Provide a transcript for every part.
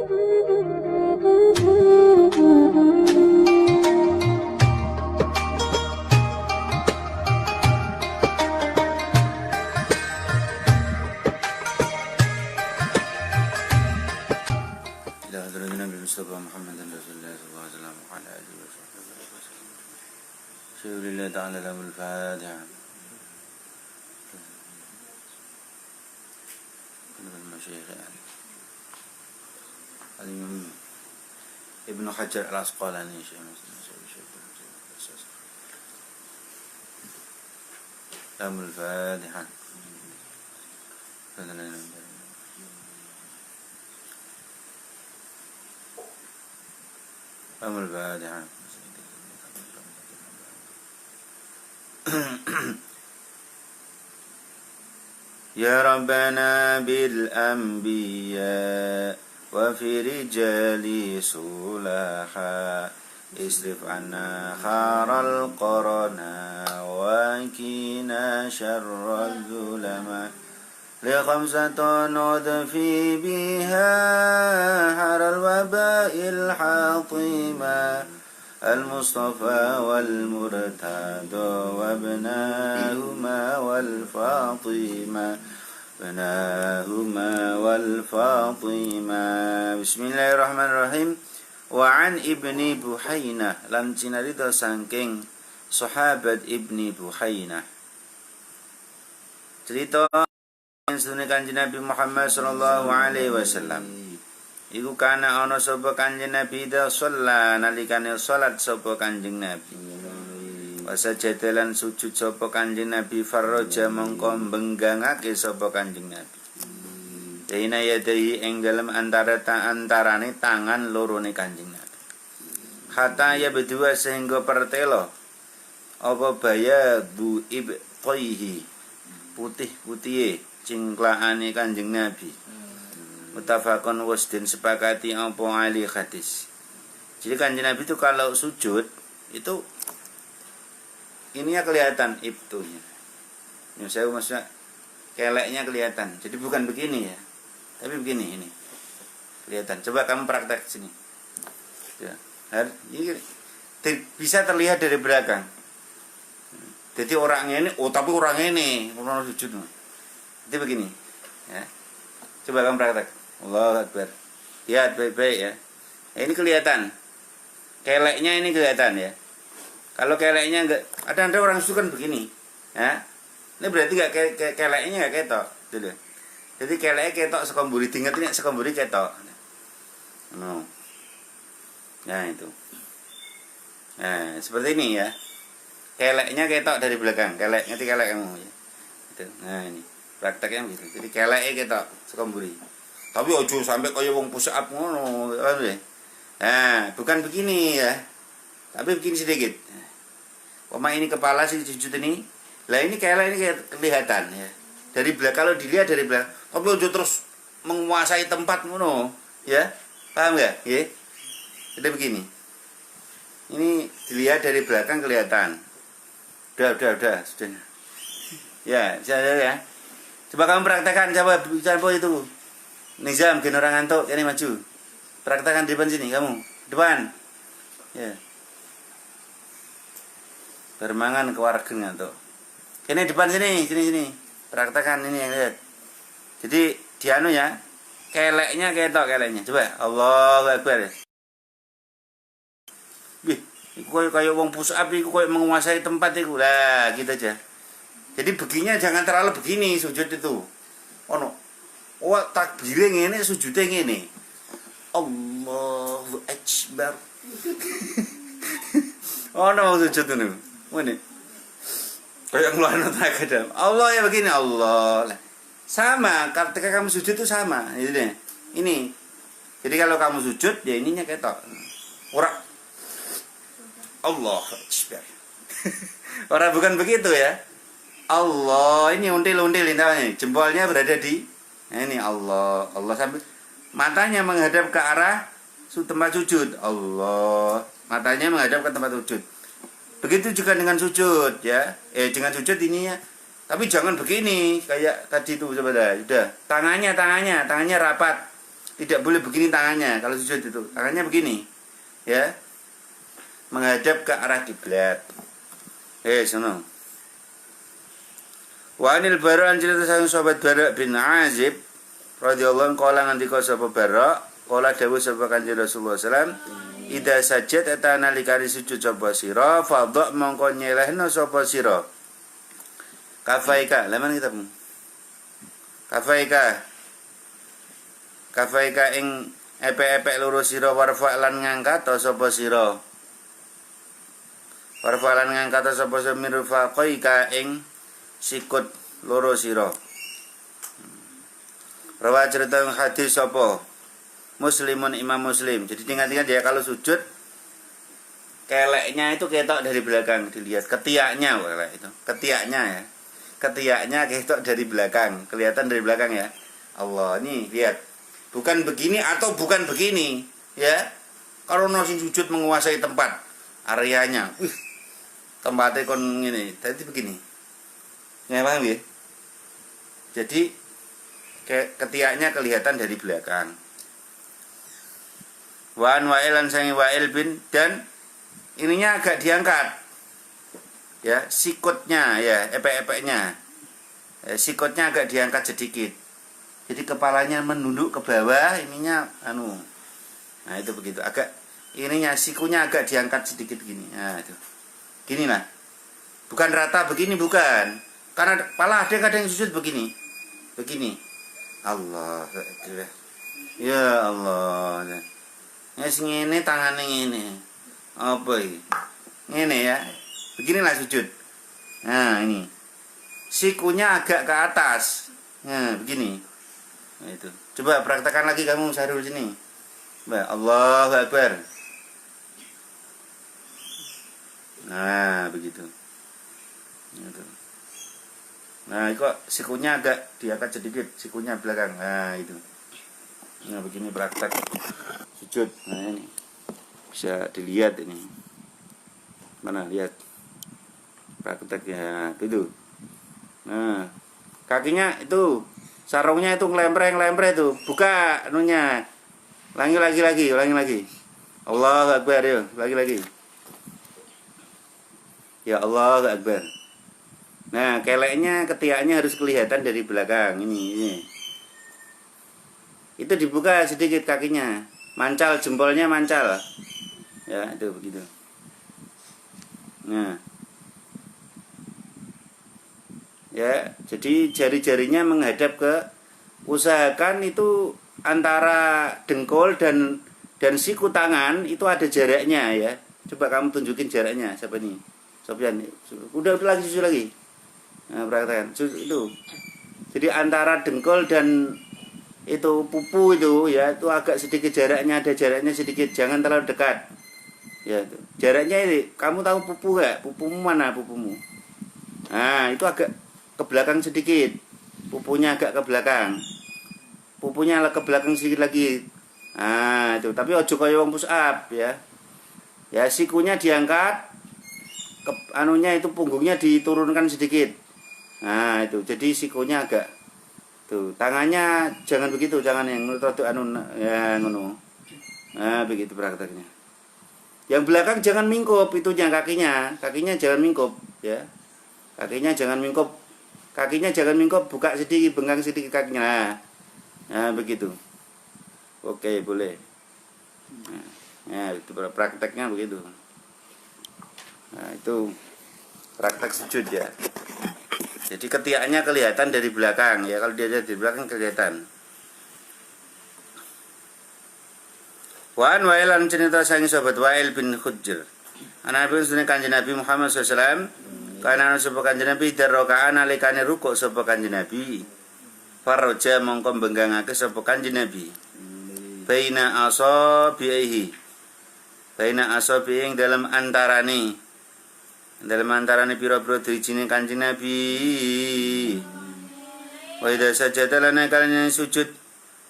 Mustafa Muhammadan Rasulullah sallallahu alaihi wasallam wa ala alihi wa sahbihi wasallam. Syukurillah ta'ala lahul Fatiha. Kunul masyayikh Al-Imam Ibn Hajar Al-Asqalani lahul Fatiha. أم الفاتحة. يا ربنا بالأنبياء وفي رجال صلحا اصرف عنا خار القرنا وكنا شر الظلماء لخمسة نضفي بها حر الوباء الحاطمة المصطفى والمرتضى وابناهما والفاطمة بسم الله الرحمن الرحيم. وعن ابن بحينة lan cinarita saking sahabat Ibni Buhainah cerita sunne Kanjeng Nabi Muhammad sallallahu alaihi wasallam iku kana ana sapa Kanjeng Nabi da sholat nalikane salat sapa Kanjeng Nabi wasajadalan sujud sapa Kanjeng Nabi farraja mongko benggangake sapa Kanjeng Nabi dina yadai ing dalem antarane tangan lorone Kanjeng Nabi hatta ya berdua sehingga pertelo apa baya bu ibqaihi putih-putihe cingklaane Kanjeng Nabi. Muttafaqun wasdin sepakati apa ahli hadis. Jadi Kanjeng Nabi itu kalau sujud itu ininya kelihatan ibtunya. Yang saya maksudnya keleknya kelihatan. Jadi bukan begini ya. Tapi begini ini. Kelihatan. Coba kamu praktek sini. Ya. Ini bisa terlihat dari belakang. Jadi orangnya ini, tapi orangnya ini orang sujud. Itu begini ya. Coba kamu praktek. Allahu Akbar. Lihat baik-baik ya. Ini kelihatan. Keleknya ini kelihatan ya. Kalau keleknya enggak, ada orang suka kan begini ya. Ini berarti enggak keleknya enggak ketok gitu. Jadi keleknya ketok sekemburi, diinget ini sekemburi ketok. No. Nah itu. Nah, seperti ini ya. Keleknya ketok dari belakang. Kelek, ngerti kelek kamu ya. Itu. Nah ini. Prakteknya gitu. Jadi keleke kita sekemburi. Tapi ojo sampai kaya wong push up ngono, ya. Nah, bukan begini ya. Tapi begini sedikit. Poma ini kepala sih sujud ini. Lah ini kelek ini kelihatan ya. Dari belakang kalau dilihat dari belakang, tapi ojo terus menguasai tempat ngono, ya. Paham enggak? Ya. Jadi begini. Ini dilihat dari belakang kelihatan. Udah, sudah. Ya, saya ya. Coba kamu praktekkan, coba itu. Nizam, gen orang ngantuk, ini maju. Praktekkan di depan sini, kamu. Depan. Ya. Bermangan ke warga ngantuk. Ini depan sini. Praktekkan ini yang lihat. Jadi dianu ya. Keleknya ketok keleknya. Coba. Allahu Akbar. Bih, iku kayak wong push up iku kayak menguasai tempat iku. Lah, gitu aja. Jadi begini jangan terlalu begini sujud itu. Ono. Oh takbire ngene sujudnya ngene. Allahu Akbar. Ono sujud itu. Ngene. Kayak ngeluarin tenaga dalam. Allah ya begini Allah. Sama ketika kamu sujud itu sama. Ini. Jadi kalau kamu sujud ya ininya ketok. Ora Allahu Akbar. Ora bukan begitu ya. Allah ini until ini jempolnya berada di ini Allah sampai matanya menghadap ke arah tempat sujud. Allah matanya menghadap ke tempat sujud. Begitu juga dengan sujud ya. Dengan sujud ininya. Tapi jangan begini kayak tadi itu sebenarnya. Udah tangannya rapat. Tidak boleh begini tangannya kalau sujud itu. Tangannya begini. Ya. Menghadap ke arah kiblat. Sono. Wa anil Bara' an cerita sang sahabat Bara' bin Azib radhiyallahu anhu qala ngendika sapa Bara' qala dawuh sapa Kanjeng Rasulullah sallam ida sajad eta nalikane sujud sapa sira fadha mongko nyelehna sapa sira kafaika laman kitabmu kafaika ing epek-epek loro sira warfa lan ngangkat sapa sira warfa lan ngangkat sapa sira mirfaqaika ing sikut loro sira. Rawa cerita hadis sapa Muslimun Imam Muslim. Jadi ingat-ingat ya kalau sujud keleknya itu ketok dari belakang dilihat ketiaknya itu. Ketiaknya ya. Ketiaknya ketok dari belakang, kelihatan dari belakang ya. Allah, nih lihat. Bukan begini atau bukan begini, ya. Kalau nasi sujud menguasai tempat areanya. Tempatnya kon ngene. Tadi begini. Ya paham ya? Jadi ketiaknya kelihatan dari belakang. Wan wa'ilan sangi wa'il bin dan ininya agak diangkat. Ya, sikutnya ya, epek-epeknya. Sikutnya agak diangkat sedikit. Jadi kepalanya menunduk ke bawah, ininya Nah, itu begitu. Agak ininya sikunya agak diangkat sedikit gini. Nah, itu. Gini lah. Bukan rata begini bukan. Karena kepala ada kadang sujud begini. Begini. Allah. Ya Allah. Ya ngene tangane ngene. Apa iki? Ngene ya. Beginilah sujud. Nah, ini. Sikunya agak ke atas. Nah, begini. Nah, itu. Coba praktekkan lagi kamu Sahrul sini. Mbak, Allahu Akbar. Nah, begitu. Gitu. Nah, kok sikunya agak diangkat sedikit, sikunya belakang. Nah, itu. Nah, begini praktek sujud. Nah, ini. Bisa dilihat ini. Mana, lihat. Prakteknya itu. Nah, kakinya itu, sarungnya itu ngelempreng itu. Buka anunya. Ulangi lagi. Allahu Akbar, ya. Lagi. Ya Allahu Akbar. Nah, keleknya, ketiaknya harus kelihatan dari belakang. Ini. Itu dibuka sedikit kakinya. Mancal, jempolnya mancal. Ya, itu begitu. Nah. Ya, jadi jari-jarinya menghadap ke, usahakan itu antara dengkul dan siku tangan itu ada jaraknya ya. Coba kamu tunjukin jaraknya. Siapa nih? Sofyan. Udah lagi susu lagi. Nah, praktekkan itu. Jadi antara dengkul dan itu pupu itu ya, itu agak sedikit jaraknya, ada jaraknya sedikit, jangan terlalu dekat. Ya, itu. Jaraknya ini, kamu tahu pupu enggak? Pupumu mana pupumu? Nah, itu agak ke belakang sedikit. Pupunya agak ke belakang. Pupunya ke belakang sedikit lagi. Nah, itu. Tapi ojo kaya wong push up ya. Ya, sikunya diangkat. Anunya itu punggungnya diturunkan sedikit. Nah, itu. Jadi sikunya agak tuh, tangannya jangan begitu, jangan yang rodok ya ngono. Nah, begitu prakteknya. Yang belakang jangan mingkup itunya kakinya jangan mingkup ya. Kakinya jangan mingkup, buka sedikit, bengkang sedikit kakinya. Nah, begitu. Oke, boleh. Nah, itu prakteknya begitu. Nah, itu praktek sujud ya. Jadi ketiaknya kelihatan dari belakang ya, kalau dia dari belakang kelihatan. Wan Wa'ilan cerita sang sahabat Wa'il bin Hujr. Nabi sunne Kanjeng Nabi Muhammad SAW kana sapa Kanjeng Nabi darokaan alikane rukuk sapa Kanjeng Nabi. Faraja mongko benggangake sapa Kanjeng Nabi. Baina asabihi. Baina asabihi dalam antarane pira-pira drijine Kanjeng Nabi. Wa idza sajada lana kalane sujud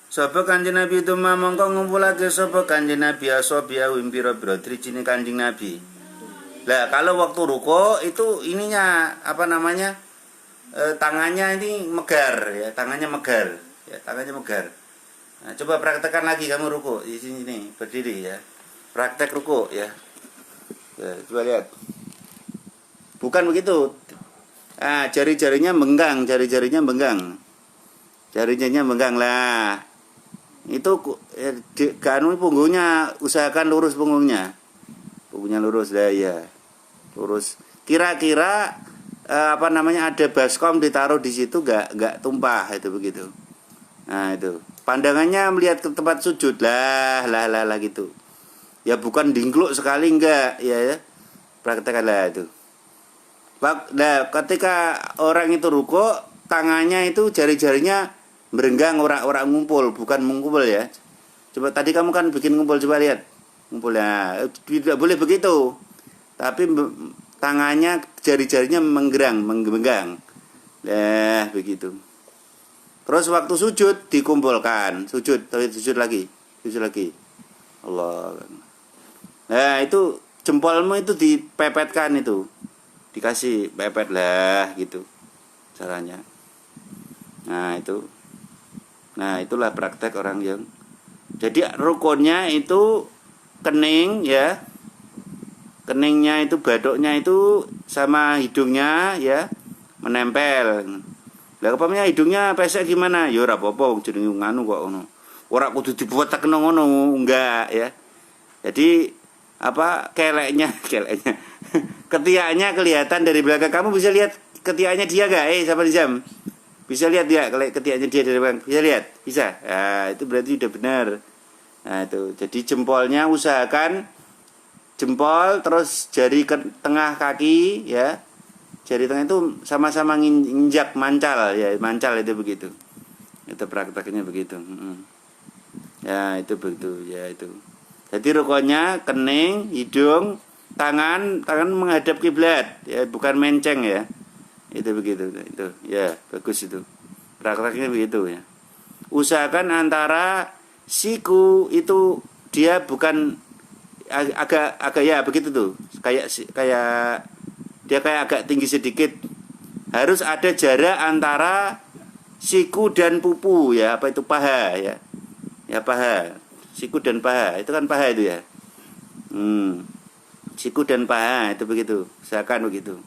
sapa Kanjeng Nabi itu mongko ngumpulake sapa Kanjeng Nabi asabiya pira-pira drijine Kanjeng Nabi. Lah kalau waktu ruko itu ininya apa namanya? Tangannya ini megar ya, tangannya megar. Nah, coba praktekkan lagi kamu ruku di sini nih, berdiri ya. Praktek ruku ya. Ya, coba lihat. Bukan begitu. Ah, jari-jarinya benggang, jari-jarinya benggang. Jari-jarinya benggang lah. Itu anu punggungnya, usahakan lurus punggungnya. Punggungnya lurus lah ya. Lurus. Kira-kira apa namanya, ada baskom ditaruh di situ enggak tumpah, itu begitu. Nah, itu. Pandangannya melihat ke tempat sujud lah gitu. Ya bukan dingkluk sekali enggak, ya. Praktekkanlah itu. Nah, ketika orang itu ruku, tangannya itu jari-jarinya merenggang, orang ngumpul, bukan mengumpul ya. Coba tadi kamu kan bikin ngumpul, coba lihat. Ngumpul ya. Tidak boleh begitu. Tapi tangannya, jari-jarinya menggenggam. Nah, begitu. Terus waktu sujud dikumpulkan, sujud lagi. Allah. Nah, itu jempolmu itu dipepetkan itu. Dikasih pepet lah gitu caranya. Nah, itu. Nah, itulah praktek orang yang. Jadi rukunnya itu kening ya. Keningnya itu, badoknya itu sama hidungnya ya menempel. Lah kepamanya hidungnya pesek gimana? Ya ora apa-apa wong jenenge nganu kok ngono. Ora kudu dibuwetek ngono, enggak ya. Jadi apa keleknya ketiaknya kelihatan dari belakang. Kamu bisa lihat ketiaknya dia enggak? Sama Nizam. Bisa lihat ya ketiaknya dia dari belakang. Bisa lihat? Bisa. Nah, itu berarti udah benar. Nah, itu. Jadi jempolnya usahakan jempol terus jari ke tengah kaki ya. Jari tengah itu sama-sama nginjak mancal ya, mancal itu begitu. Itu prakteknya begitu. Ya, itu begitu ya itu. Jadi rukunnya kening, hidung, tangan menghadap kiblat ya, bukan menceng ya. Itu begitu itu. Ya, bagus itu. Prakteknya begitu ya. Usahakan antara siku itu dia bukan agak ya begitu tuh. Kayak dia kayak agak tinggi sedikit. Harus ada jarak antara siku dan pupu ya, apa itu paha ya. Ya paha. Siku dan paha, itu kan paha itu ya. Siku dan paha itu begitu. Usahakan begitu.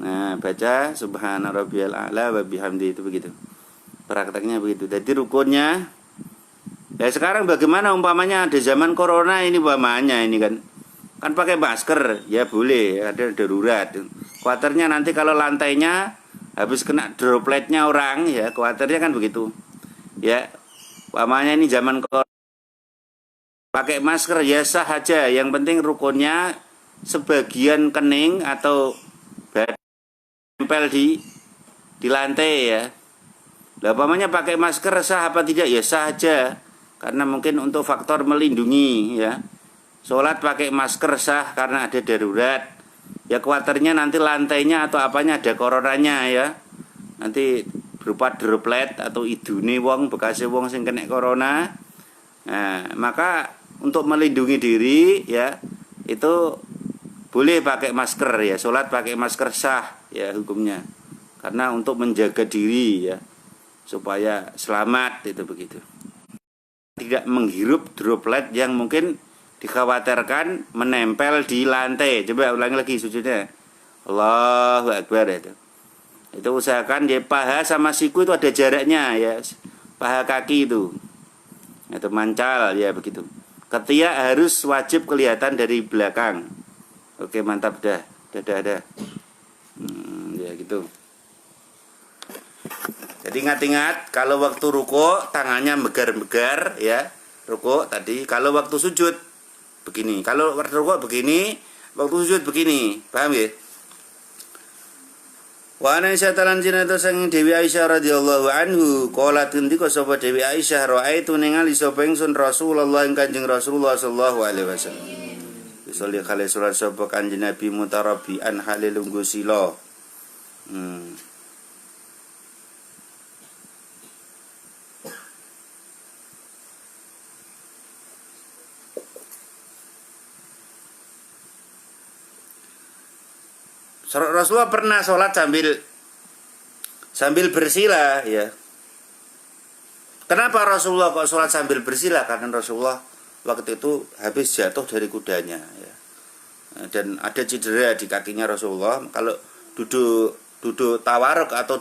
Nah, baca subhana rabbiyal a'la wa bihamdi itu begitu. Prakteknya begitu. Jadi rukunnya. Ya sekarang bagaimana umpamanya ada zaman corona ini umpamanya ini kan pakai masker ya boleh, ada darurat. Kuatirnya nanti kalau lantainya habis kena dropletnya orang ya, kuatirnya kan begitu. Ya, umpamanya ini zaman corona pakai masker ya sah aja. Yang penting rukunnya sebagian kening atau tempel di lantai ya. Lah umpamanya pakai masker sah apa tidak ya sah aja. Karena mungkin untuk faktor melindungi ya. Sholat pakai masker sah karena ada darurat. Ya kuatirnya nanti lantainya atau apanya ada coronanya ya. Nanti berupa droplet atau idune wong bekasé wong sing kena corona. Nah, maka untuk melindungi diri ya itu boleh pakai masker ya. Sholat pakai masker sah ya hukumnya. Karena untuk menjaga diri ya supaya selamat itu begitu. Tidak menghirup droplet yang mungkin dikhawatirkan menempel di lantai. Coba ulangi lagi sujudnya. Allahu Akbar itu. Itu usahakan di paha sama siku itu ada jaraknya ya. Paha kaki itu. Itu mancal ya begitu. Ketiak harus wajib kelihatan dari belakang. Oke, mantap dah. Dah. Ya gitu. Jadi ingat-ingat kalau waktu ruku tangannya megar-megar ya. Ruku tadi, kalau waktu sujud begini. Kalau waktu ruku begini, waktu sujud begini. Paham ya? Wa ana Aisyah jinatu sang Dewi Aisyah radhiyallahu anhu qalat ngendika sapa Dewi Aisyah raaitu ningali sapa ingsun Rasulullah ing Kanjeng Rasulullah sallallahu alaihi wasallam. Sholli kale surat sapa Kanjeng Nabi mutarabbian hale lungguh sila. Rasulullah pernah sholat sambil bersila ya. Kenapa Rasulullah kok sholat sambil bersila? Karena Rasulullah waktu itu habis jatuh dari kudanya ya. Dan ada cedera di kakinya Rasulullah. Kalau duduk tawaruk atau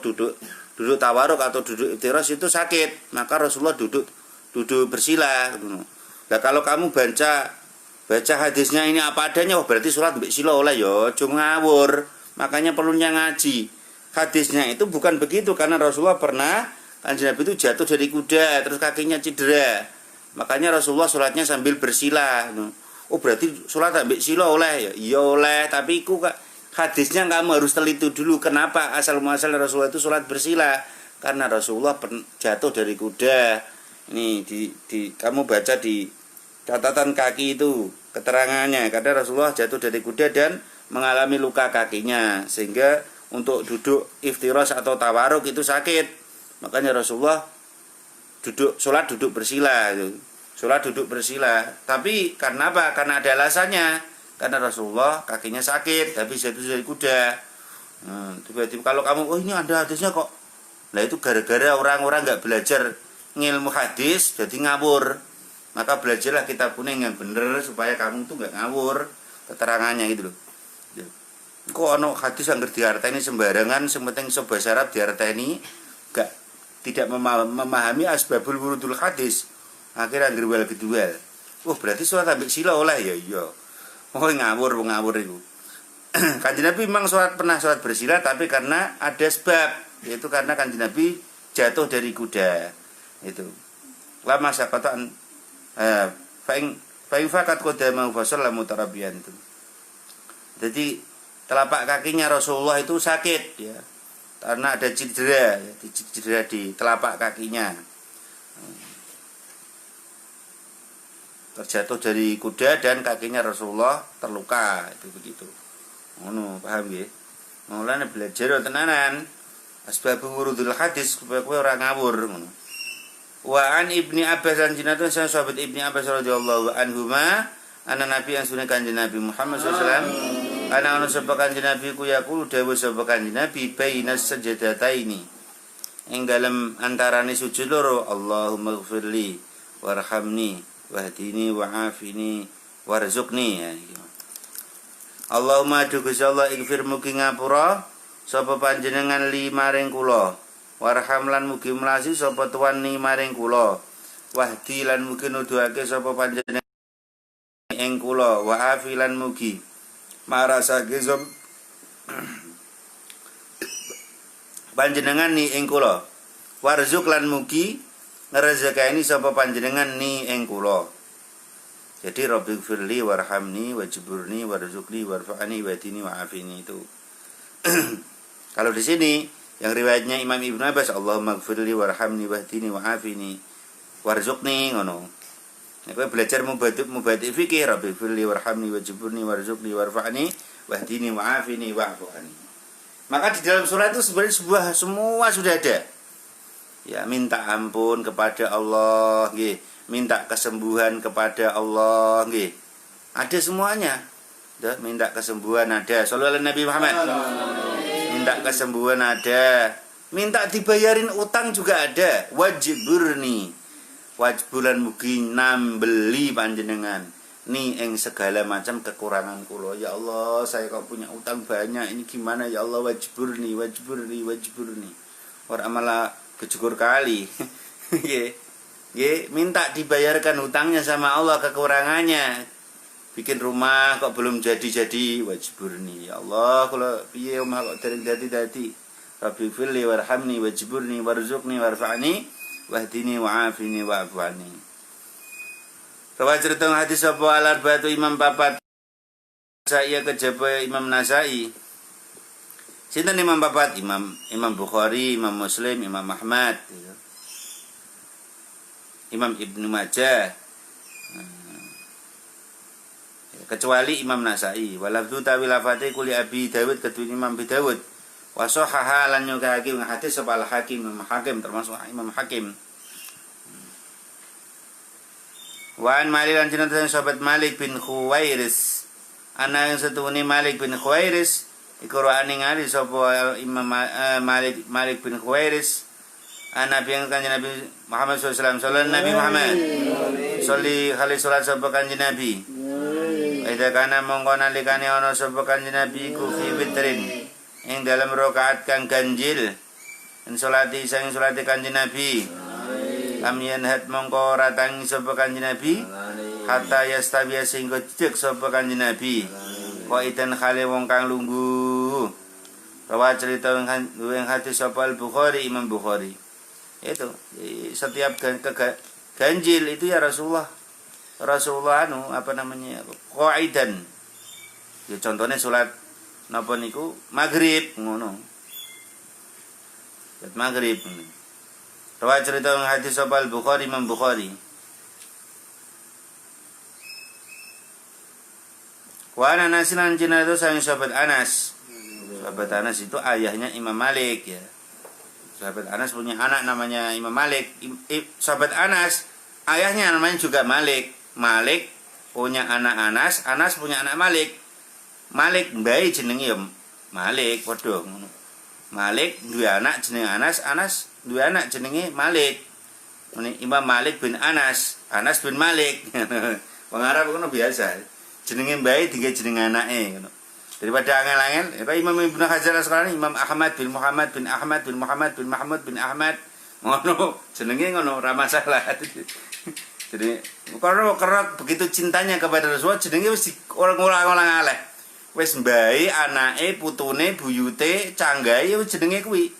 duduk iftiras itu sakit, maka Rasulullah duduk bersila. Nah kalau kamu baca hadisnya ini apa adanya, oh berarti sholat mbek sila oleh yo, cuma ngawur. Makanya perlunya ngaji. Hadisnya itu bukan begitu, karena Rasulullah pernah Kanjeng Nabi itu jatuh dari kuda terus kakinya cedera. Makanya Rasulullah sholatnya sambil bersila. Oh berarti sholat ambek sila oleh ya? Iya oleh, tapi iku hadisnya kamu harus teliti dulu kenapa asal muasal Rasulullah itu sholat bersila. Karena Rasulullah jatuh dari kuda. Ini kamu baca di catatan kaki itu keterangannya. Karena Rasulullah jatuh dari kuda dan mengalami luka kakinya, sehingga untuk duduk iftiras atau tawaruk itu sakit. Makanya Rasulullah sholat duduk bersila. Sholat duduk bersila. Tapi karena apa? Karena ada alasannya. Karena Rasulullah kakinya sakit, tapi jatuh dari kuda. Tiba-tiba kalau kamu, oh ini ada hadisnya kok. Nah itu gara-gara orang-orang nggak belajar ngilmu hadis, jadi ngawur. Maka belajarlah kitab kuning yang bener supaya kamu tuh nggak ngawur keterangannya gitu loh. Kok ono hadis yang diarteni sembarangan, sementing bahasa Arab diarteni gak tidak memahami asbabul wurudul hadis. Akhirnya ngriwel gedual. Oh berarti sholat ambek sila oleh ya iya. Oh ngawur itu. Kanjeng Nabi memang pernah sholat bersila, tapi karena ada sebab, yaitu karena Kanjeng Nabi jatuh dari kuda. Itu. Lama sakatan fa'in fakat qadamahu fa sallamu tarabiyan itu. Jadi telapak kakinya Rasulullah itu sakit ya. Karena ada cedera di telapak kakinya. Terjatuh dari kuda dan kakinya Rasulullah terluka, itu begitu. Paham ya? Mulane belajar tenanan asbabul wurudul hadis supaya kowe ora ngawur ngono. Wa an Ibni Abbas lan jinatun sang sahabat Ibni Abbas radhiyallahu anhuma ana nabi yang sunah kanjeng Nabi Muhammad sallallahu alaihi wasallam ana ono sapa kanjeng Nabi ku yaqulu dawuh sapa kanjeng Nabi bainas sajdataini ing dalem antarane sujud loro Allahumma ighfirli warhamni wahdini wa'afini warzuqni ya. Allahumma du Gusti Allah ighfir mugi ngapura sapa panjenengan li maring kula warham lan mugi mlasi sapa tuan ni maring kula wahdi lan mugi nuduhake sapa panjenengan ing kula wa'afi lan mugi marasake sapa panjenengan ni ing kula warzuq lan mugi ngrezekani sapa panjenengan ni ing kula. Jadi Rabbi firli warhamni wajburni warzuqni warfa'ni wadini wa'afini itu. Kalau di sini yang riwayatnya Imam Ibnu Abbas Allahumma ighfirli warhamni wahdini wa'afini warzuqni ngono. Nek kowe belajar mubadi fikih Rabbi firli warhamni wajburni warzuqni warfa'ni wahdini wa'afini wa'fu'ani. Maka di dalam surah itu sebenarnya semua sudah ada. Ya, minta ampun kepada Allah nggih. Minta kesembuhan kepada Allah nggih. Ada semuanya. Minta kesembuhan ada. Shallallahu alaihi Nabi Muhammad. Minta kesembuhan ada. Minta dibayarin utang juga ada. Wajburni. Wajbulan mugi nambeli panjenengan ni ing segala macam kekurangan kula. Ya Allah, saya kok punya utang banyak. Ini gimana ya Allah, wajburni. Ora malah kecukur kali. Minta dibayarkan hutangnya sama Allah kekurangannya. Bikin rumah kok belum jadi wajburni. Ya Allah, kalau piye omah kok dereng dadi. Rabbi firli warhamni wajburni warzuqni warfa'ni wahdini wa'afini wa'fu'ani. Rawa cerita hadis apa al-arba'atu Imam papat saya kejaba Imam Nasai. Sinten Imam papat? Imam Bukhari, Imam Muslim, Imam Ahmad, Imam Ibnu Majah, kecuali Imam Nasai. Walafdu tawi lafate kuli Abi Dawud kedua Imam Abi Dawud. Wa sahaha lan nyukake hadis sapa al-Hakim, Imam Hakim termasuk Imam Hakim. Wa an Malik lan jenengan sahabat Malik bin Khuwairis. Ana yang setune Malik bin Khuwairis iku ro ningali sapa Imam Malik bin Khuwairis Nabi yang kanjeng Nabi Muhammad SAW. Sallallahu Nabi Muhammad. Sholli khali salat sapa kanjeng Nabi. Ida kana mongko nalikane ana sapa kanjeng Nabi ku fi witrin ing dalam rakaat kang ganjil. En salati sang salate kanjeng Nabi. Lam yanhat mongko ora tangi sapa kanjeng Nabi. Hatta yastawiya sehingga cecek sapa kanjeng Nabi. Qaidan khale wong kang lungguh. Rawa cerita yang hadis sapa Al-Bukhari Imam Bukhari. Itu setiap ganjil itu ya Rasulullah qaidan. Ya contohnya salat napa niku maghrib ngono. Salat maghrib. Rawa cerita yang hadis sapa Al-Bukhari Imam Bukhari. Wa Anas lan jenazah sang sahabat Anas. Sahabat Anas itu ayahnya Imam Malik ya. Sahabat Anas punya anak namanya Imam Malik. Sahabat Anas ayahnya namanya juga Malik. Malik punya anak Anas, Anas punya anak Malik. Malik mbae jenenge ya Malik padha ngono. Malik duwe anak jenenge Anas, Anas duwe anak jenenge Malik. Imam Malik bin Anas, Anas bin Malik. Wong Arab ngono biasa. Jenenge mbae digawe jeneng anake ngono. Daripada angel-angel, Imam Ibnu Hajar Asqalani, Imam Ahmad bin Muhammad bin Ahmad bin Muhammad bin Mahmud bin Ahmad, ngono jenenge ngono ora masalah. Jadi karena begitu cintanya kepada Rasulullah, jenenge wis orang-orang aleh. Wis mbae anake, putune, buyute, canggahe wis jenenge kuwi.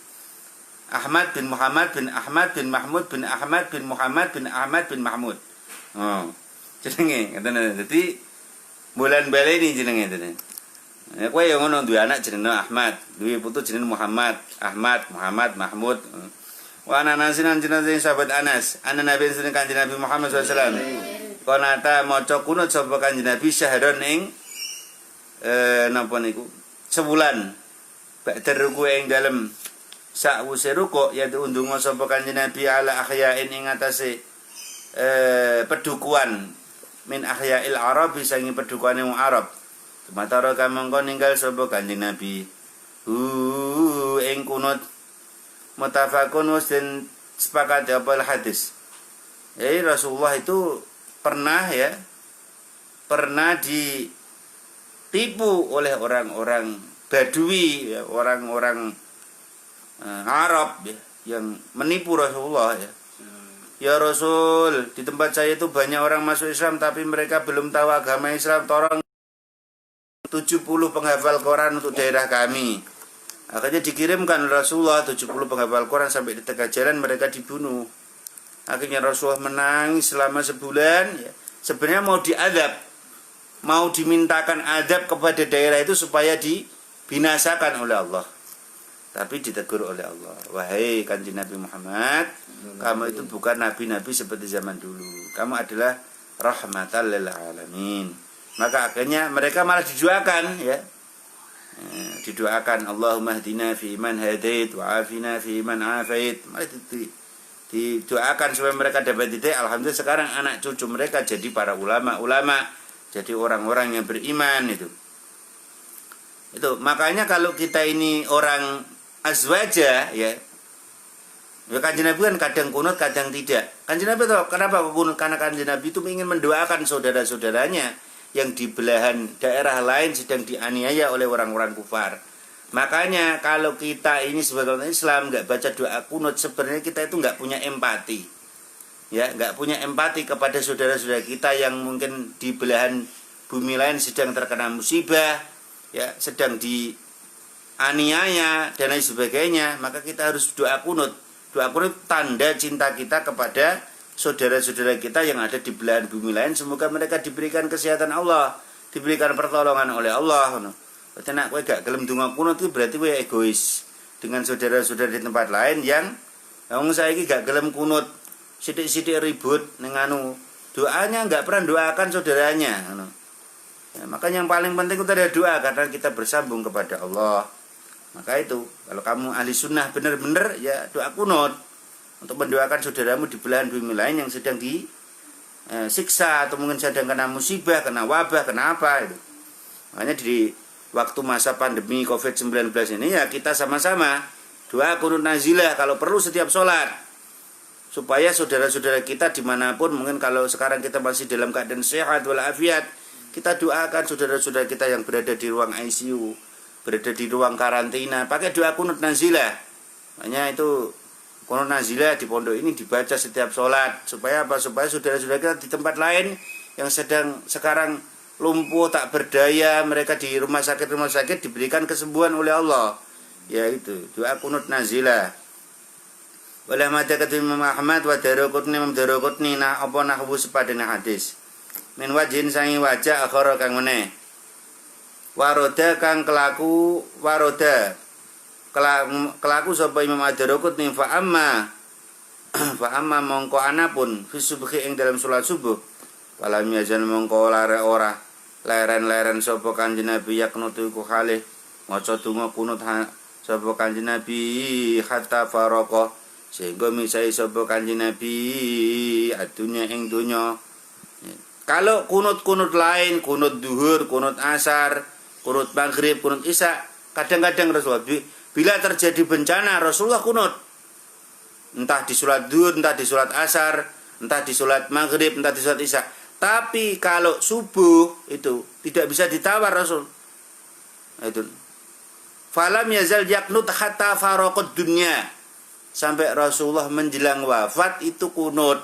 Ahmad bin Muhammad bin Ahmad bin Mahmud bin Ahmad bin Muhammad bin Ahmad bin Mahmud. Oh, jenenge ngoten. Dadi bulan baleni jenenge ngoten. Kowe yang ngono duwe anak jenenge Ahmad, duwe putu jenenge Muhammad, Ahmad, Muhammad, Mahmud. Wa ana nasinan jenenge sahabat Anas, ana Nabi sallallahu kanjeng Nabi Muhammad sallallahu alaihi wasallam. Konata maca kunut sapa kanjeng Nabi syahron ing napa niku? Sebulan. Ba'da ruku ing dalem sakwise ruku ya diundung sapa kanjeng Nabi ala ahya'in ing atase pedukuan min ahya'il Arab sangi pedukuane wong Arab. Matara kamangka ninggal sapa kanjeng Nabi. Ing kunut mutafaqun wis den sepakat apa hadis. Rasulullah itu pernah ditipu oleh orang-orang Badui ya, orang-orang Arab ya, yang menipu Rasulullah ya. Ya Rasul, di tempat saya itu banyak orang masuk Islam tapi mereka belum tahu agama Islam. Tolong 70 penghafal Quran untuk daerah kami. Akhirnya dikirimkan Rasulullah 70 penghafal Quran sampai di tengah jalan mereka dibunuh. Akhirnya Rasulullah menangis selama sebulan ya. Sebenarnya mau diadab, mau dimintakan adab kepada daerah itu supaya dibinasakan oleh Allah. Tapi ditegur oleh Allah. Wahai kanjeng Nabi Muhammad, kamu itu bukan nabi-nabi seperti zaman dulu. Kamu adalah rahmatan lil alamin. Maka akhirnya mereka malah didoakan ya. Didoakan Allahumma hdina fi man hadait wa afina fi man afait. Malah didoakan supaya mereka dapat hidayah. Alhamdulillah sekarang anak cucu mereka jadi para ulama-ulama, jadi orang-orang yang beriman itu. Itu makanya kalau kita ini orang azwaja ya. Ya kanjeng Nabi kan kadang kunut, kadang tidak. Kanjeng Nabi tahu kenapa kunut? Karena kanjeng Nabi itu ingin mendoakan saudara-saudaranya yang di belahan daerah lain sedang dianiaya oleh orang-orang kufar. Makanya kalau kita ini sebagai orang Islam nggak baca doa kunut, sebenarnya kita itu nggak punya empati, ya nggak punya empati kepada saudara-saudara kita yang mungkin di belahan bumi lain sedang terkena musibah, ya sedang dianiaya dan lain sebagainya. Maka kita harus doa kunut. Doa kunut tanda cinta kita kepada saudara-saudara kita yang ada di belahan bumi lain, semoga mereka diberikan kesehatan Allah, diberikan pertolongan oleh Allah. Berarti nak kowe gak gelem donga kunut itu berarti kowe egois dengan saudara-saudara di tempat lain yang wong saiki gak gelem kunut, sithik-sithik ribut ning anu, doanya gak pernah doakan saudaranya ngono. Ya, makanya yang paling penting itu adalah doa karena kita bersambung kepada Allah. Maka itu, kalau kamu ahli sunnah benar-benar ya doa kunut untuk mendoakan saudaramu di belahan bumi lain yang sedang disiksa atau mungkin sedang kena musibah, kena wabah, kena apa itu. Makanya di waktu masa pandemi COVID-19 ini ya kita sama-sama Doa kunut nazilah kalau perlu setiap sholat, supaya saudara-saudara kita dimanapun, mungkin kalau sekarang kita masih dalam keadaan sehat walafiat, kita doakan saudara-saudara kita yang berada di ruang ICU, berada di ruang karantina, pakai doa kunut nazilah. Makanya itu kunut nazilah di pondok ini dibaca setiap sholat, supaya apa? Supaya saudara-saudara kita di tempat lain yang sedang sekarang lumpuh tak berdaya, mereka di rumah sakit diberikan kesembuhan oleh Allah. Yaitu doa kunut nazilah. Wala madakatu Imam Ahmad wa Daraqutni Imam Daraqutni na apa nahwu sepadane hadis. Min wajhin sangi wajah akhara kang meneh. Waroda kang kelaku waroda. Kelaku sapa Imam Daraqutni fa amma mongko anapun fi subhi ing dalam salat subuh. Wala miazan mongko lare ora leren-leren sapa Kanjeng Nabi yaknutu iku halih maca donga kunut sapa Kanjeng Nabi hatta faraqah sehingga misai sapa Kanjeng Nabi adunya ing donya. Kalau kunut-kunut lain, kunut duhur, kunut asar, kunut maghrib, kunut isya, kadang-kadang Rasulullah bila terjadi bencana Rasulullah kunut. Entah di salat duhur, entah di salat asar, entah di salat maghrib, entah di salat isya. Tapi kalau subuh itu tidak bisa ditawar Rasul. Itu. Falam yazal yaknut hatta faraqad dunya. Sampai Rasulullah menjelang wafat itu kunut.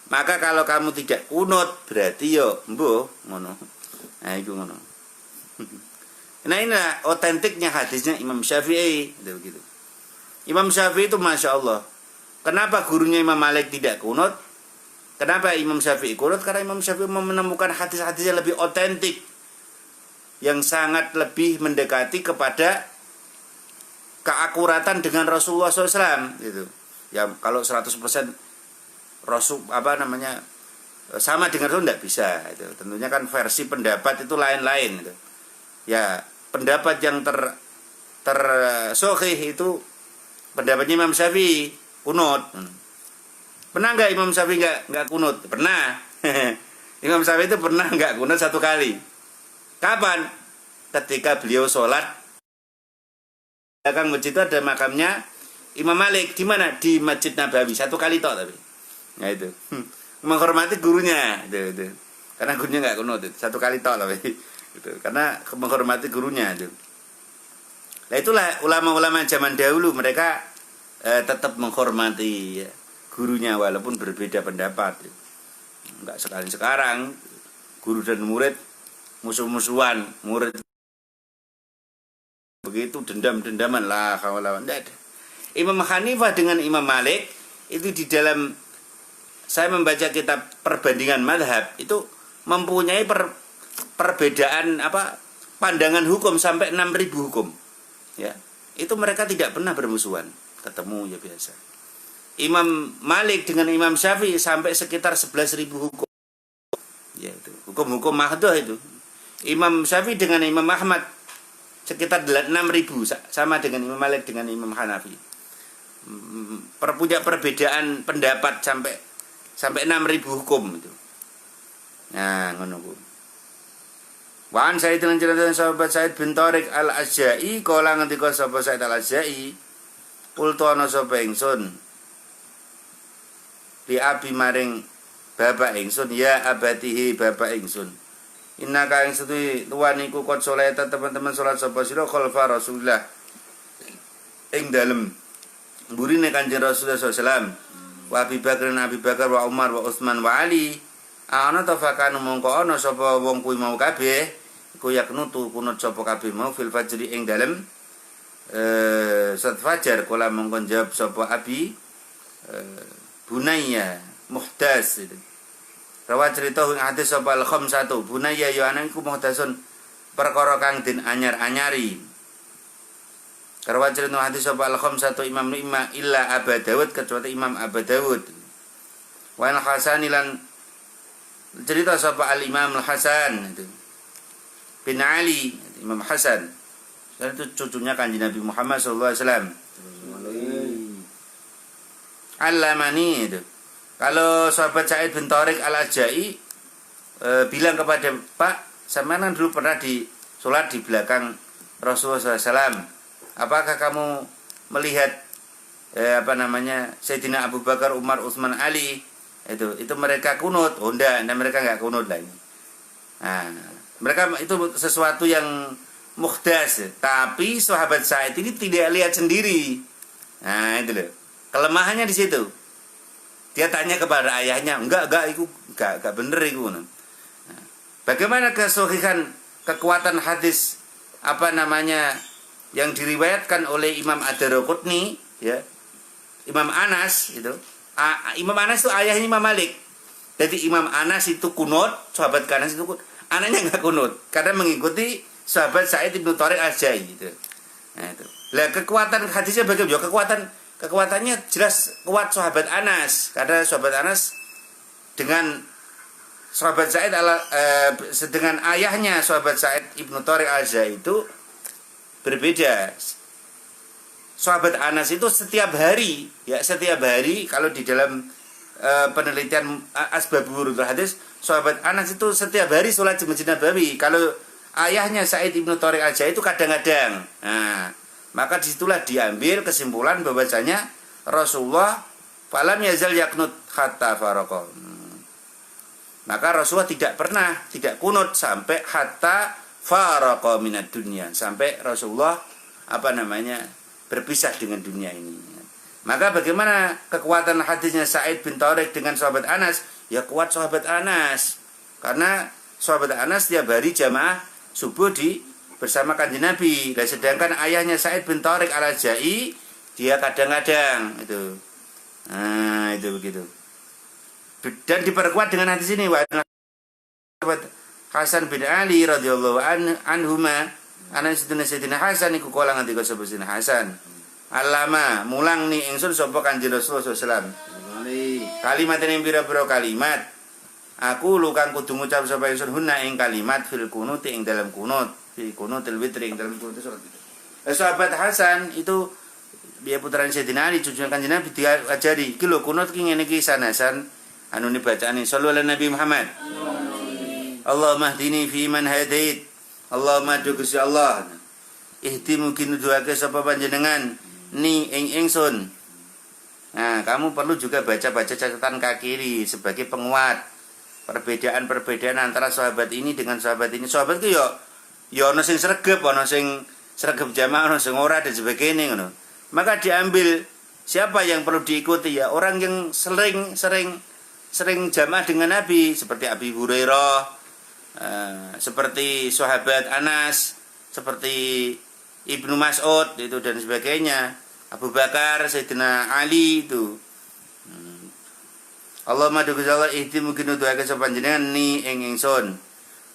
Maka kalau kamu tidak kunut berarti yo mbuh ngono. Nah itu ngono. Nah ini otentiknya hadisnya Imam Syafi'i begitu. Imam Syafi'i itu Masya Allah. Kenapa gurunya Imam Malik tidak kunut? Kenapa Imam Syafi'i kunut? Karena Imam Syafi'i menemukan hadis-hadis yang lebih otentik, yang sangat lebih mendekati kepada keakuratan dengan Rasulullah SAW gitu. Ya kalau 100% Rasul sama dengan Rasul tidak bisa itu. Tentunya kan versi pendapat itu lain-lain gitu. Ya pendapat yang tersohih itu pendapatnya Imam Syafi'i kunut. Pernah nggak Imam Syafi'i nggak kunut? Pernah. Imam Syafi'i itu pernah nggak kunut 1 kali. Kapan? Ketika beliau sholat belakang masjid itu ada makamnya Imam Malik. Di mana? Di Masjid Nabawi. 1 kali tok tapi. Nah itu. Menghormati gurunya itu. Karena gurunya enggak kunut itu. 1 kali tok tapi. Itu. Karena menghormati gurunya itu. Nah itulah ulama-ulama zaman dahulu, mereka tetap menghormati ya, gurunya walaupun berbeda pendapat. Enggak sekarang guru dan murid musuh-musuhan, murid begitu dendam-dendaman lah kawan-kawan. Imam Hanifah dengan Imam Malik itu di dalam saya membaca kitab perbandingan madhab itu mempunyai perbedaan pandangan hukum sampai 6.000 hukum. Ya, itu mereka tidak pernah bermusuhan, ketemu ya biasa. Imam Malik dengan Imam Syafi'i sampai sekitar 11.000 hukum. Ya itu hukum-hukum mahdoh itu. Imam Syafi'i dengan Imam Ahmad sekitar 6.000 sama dengan Imam Malik dengan Imam Hanafi. Punya perbedaan pendapat sampai 6.000 hukum itu. Nah, ngono ku. Wan Said lan cerita sahabat Said bin Tariq Al-Azja'i kala ngendika sapa Said Al-Azja'i kultu ana sapa ingsun li abi maring bapak ingsun ya abatihi bapak ingsun. Inna ka ing sedhi tuwan iku kot salat teman-teman salat sapa sira khalfa Rasulullah ing dalem mburine Kanjeng Rasulullah sallallahu alaihi wasallam wa Abi Bakar wa Umar wa Utsman wa Ali ana tafakan mongko ana sapa wong kuwi mau kabeh iku yaknutu kunut sapa kabeh mau fil fajri ing dalem salat fajar kala mongko jawab sapa Abi Bunayya muhdas itu. Rawat cerita ing hadis sapa al-khamsatu bunayya ya anak iku muhdasun perkara kang den anyar-anyari. Rawat cerita hadis sapa al-khamsatu imam illa Abu Dawud kecuali Imam Abu Dawud. Wa al-Hasan lan cerita sapa al-Imam al-Hasan itu. Bin Ali Imam Hasan. Dan itu cucunya Kanjeng Nabi Muhammad sallallahu alaihi wasallam. Al-Lamani itu. Kalau sahabat Sa'id bin Tariq Al-Azja'i bilang kepada Pak, sampean dulu pernah di sholat di belakang Rasulullah SAW. Apakah kamu melihat Sayyidina Abu Bakar, Umar, Utsman, Ali itu mereka kunut? Oh enggak, mereka enggak kunut lagi. Nah, mereka itu sesuatu yang muhdas, tapi sahabat Sa'id ini tidak lihat sendiri. Nah, itu loh. Kelemahannya di situ. Dia tanya kepada ayahnya, enggak itu enggak bener itu. Nah, bagaimana kesahihan kekuatan hadis yang diriwayatkan oleh Imam Ad-Daraqutni, ya. Imam Anas itu. Imam Anas itu ayahnya Imam Malik. Jadi Imam Anas itu kunut, sahabat Anas itu kunut. Anaknya enggak kunut karena mengikuti sahabat Sa'id bin Thariq Al-Jai gitu. Nah, itu. Lah kekuatan hadisnya bagaimana? Kekuatannya jelas kuat sahabat Anas, karena sahabat Anas dengan sahabat Sa'id dengan ayahnya sahabat Sa'id Ibnu Thariq Al-Jai itu berbeda. Sahabat Anas itu setiap hari kalau di dalam penelitian asbabul wurudul hadis, sahabat Anas itu setiap hari sholat di Masjid Nabawi. Kalau ayahnya Sa'id Ibnu Thariq Al-Jai itu kadang-kadang. Nah, maka disitulah diambil kesimpulan bahwasanya Rasulullah falam yazal yaknut hatta faraqa. Maka Rasulullah tidak kunut sampai hatta faraqa minad dunya, sampai Rasulullah berpisah dengan dunia ini. Maka bagaimana kekuatan hadisnya Sa'id bin Thariq dengan sahabat Anas? Ya kuat sahabat Anas. Karena sahabat Anas tiap hari jamaah subuh bersama Kanjeng Nabi. Dan sedangkan ayahnya Sa'id bin Thariq Al-Jai dia kadang-kadang itu. Nah, itu begitu. Dan diperkuat dengan hadis ini, sahabat Hasan bin Ali radhiyallahu anhuma, anak Sayyidina Hasan iku kala ngendika Sayyidina Hasan, alama mulang ni ingsun sapa Kanjeng Rasulullah sallallahu alaihi wasallam. Kalimat yang pira-pira kalimat aku kang kudu ngucap sapa ingsun hunna ing kalimat fil kunut ing dalam kunut, fi kunutil witri ing dalam kunut salat itu. Sahabat Hasan itu dia putrane Sayyidina Ali, cucu Kanjeng Nabi, diajari iki lho kunut ki ngene iki sanasan anu ni bacaane sallallahu alaihi Nabi Muhammad. Allahumma hdini fi man hadait. Allahumma Gusti Allah. Ihdi mungkin doake sapa panjenengan ni ing ingsun. Nah, kamu perlu juga baca-baca catatan kaki kiri sebagai penguat perbedaan-perbedaan antara sahabat ini dengan sahabat ini. Sahabat itu ya ana sing sregep, ana sing sregep jamaah, ana sing ora dan sebagainya ngono. Maka diambil siapa yang perlu diikuti, ya orang yang sering jamaah dengan Nabi, seperti Abi Hurairah, seperti sahabat Anas, seperti Ibnu Mas'ud itu dan sebagainya, Abu Bakar, Sayyidina Ali itu. Allahumma du'ala ihdi mungkin nuduhake sapa panjenengan ni ing ingsun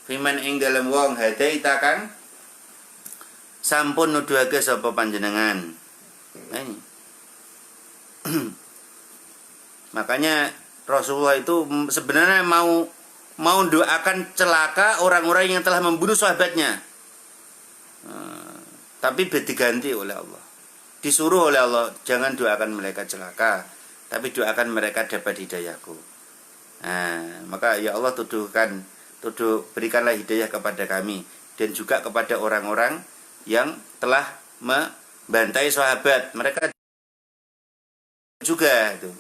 fiman ing dalem wong hadaita kang sampun nuduhake sapa panjenengan. Nah, ini. Makanya Rasulullah itu sebenarnya mau doakan celaka orang-orang yang telah membunuh sahabatnya, tapi diganti oleh Allah. Disuruh oleh Allah, jangan doakan mereka celaka, tapi doakan mereka dapat hidayahku. Nah, maka ya Allah berikanlah hidayah kepada kami dan juga kepada orang-orang yang telah membantai sahabat. Mereka juga itu.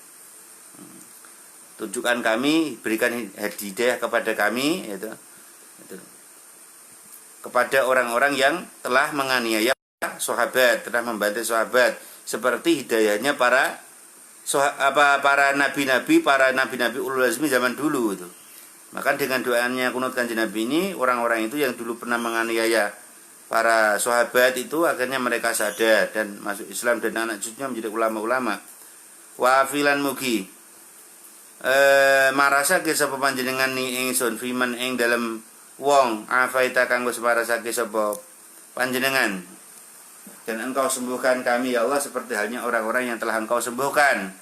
Tunjukkan kami, berikan hidayah kepada kami itu. Kepada orang-orang yang telah menganiaya sahabat, telah membantai sahabat, seperti hidayahnya para nabi-nabi ulul azmi zaman dulu itu. Maka dengan doanya kunut Kanjeng Nabi ini, orang-orang itu yang dulu pernah menganiaya para sahabat itu akhirnya mereka sadar dan masuk Islam dan anak cucunya menjadi ulama-ulama. Wa filan mugi marasake sapa panjenengan ni ingsun fiman ing dalem wong afaita kang wis marasake sapa panjenengan, dan engkau sembuhkan kami ya Allah seperti halnya orang-orang yang telah engkau sembuhkan.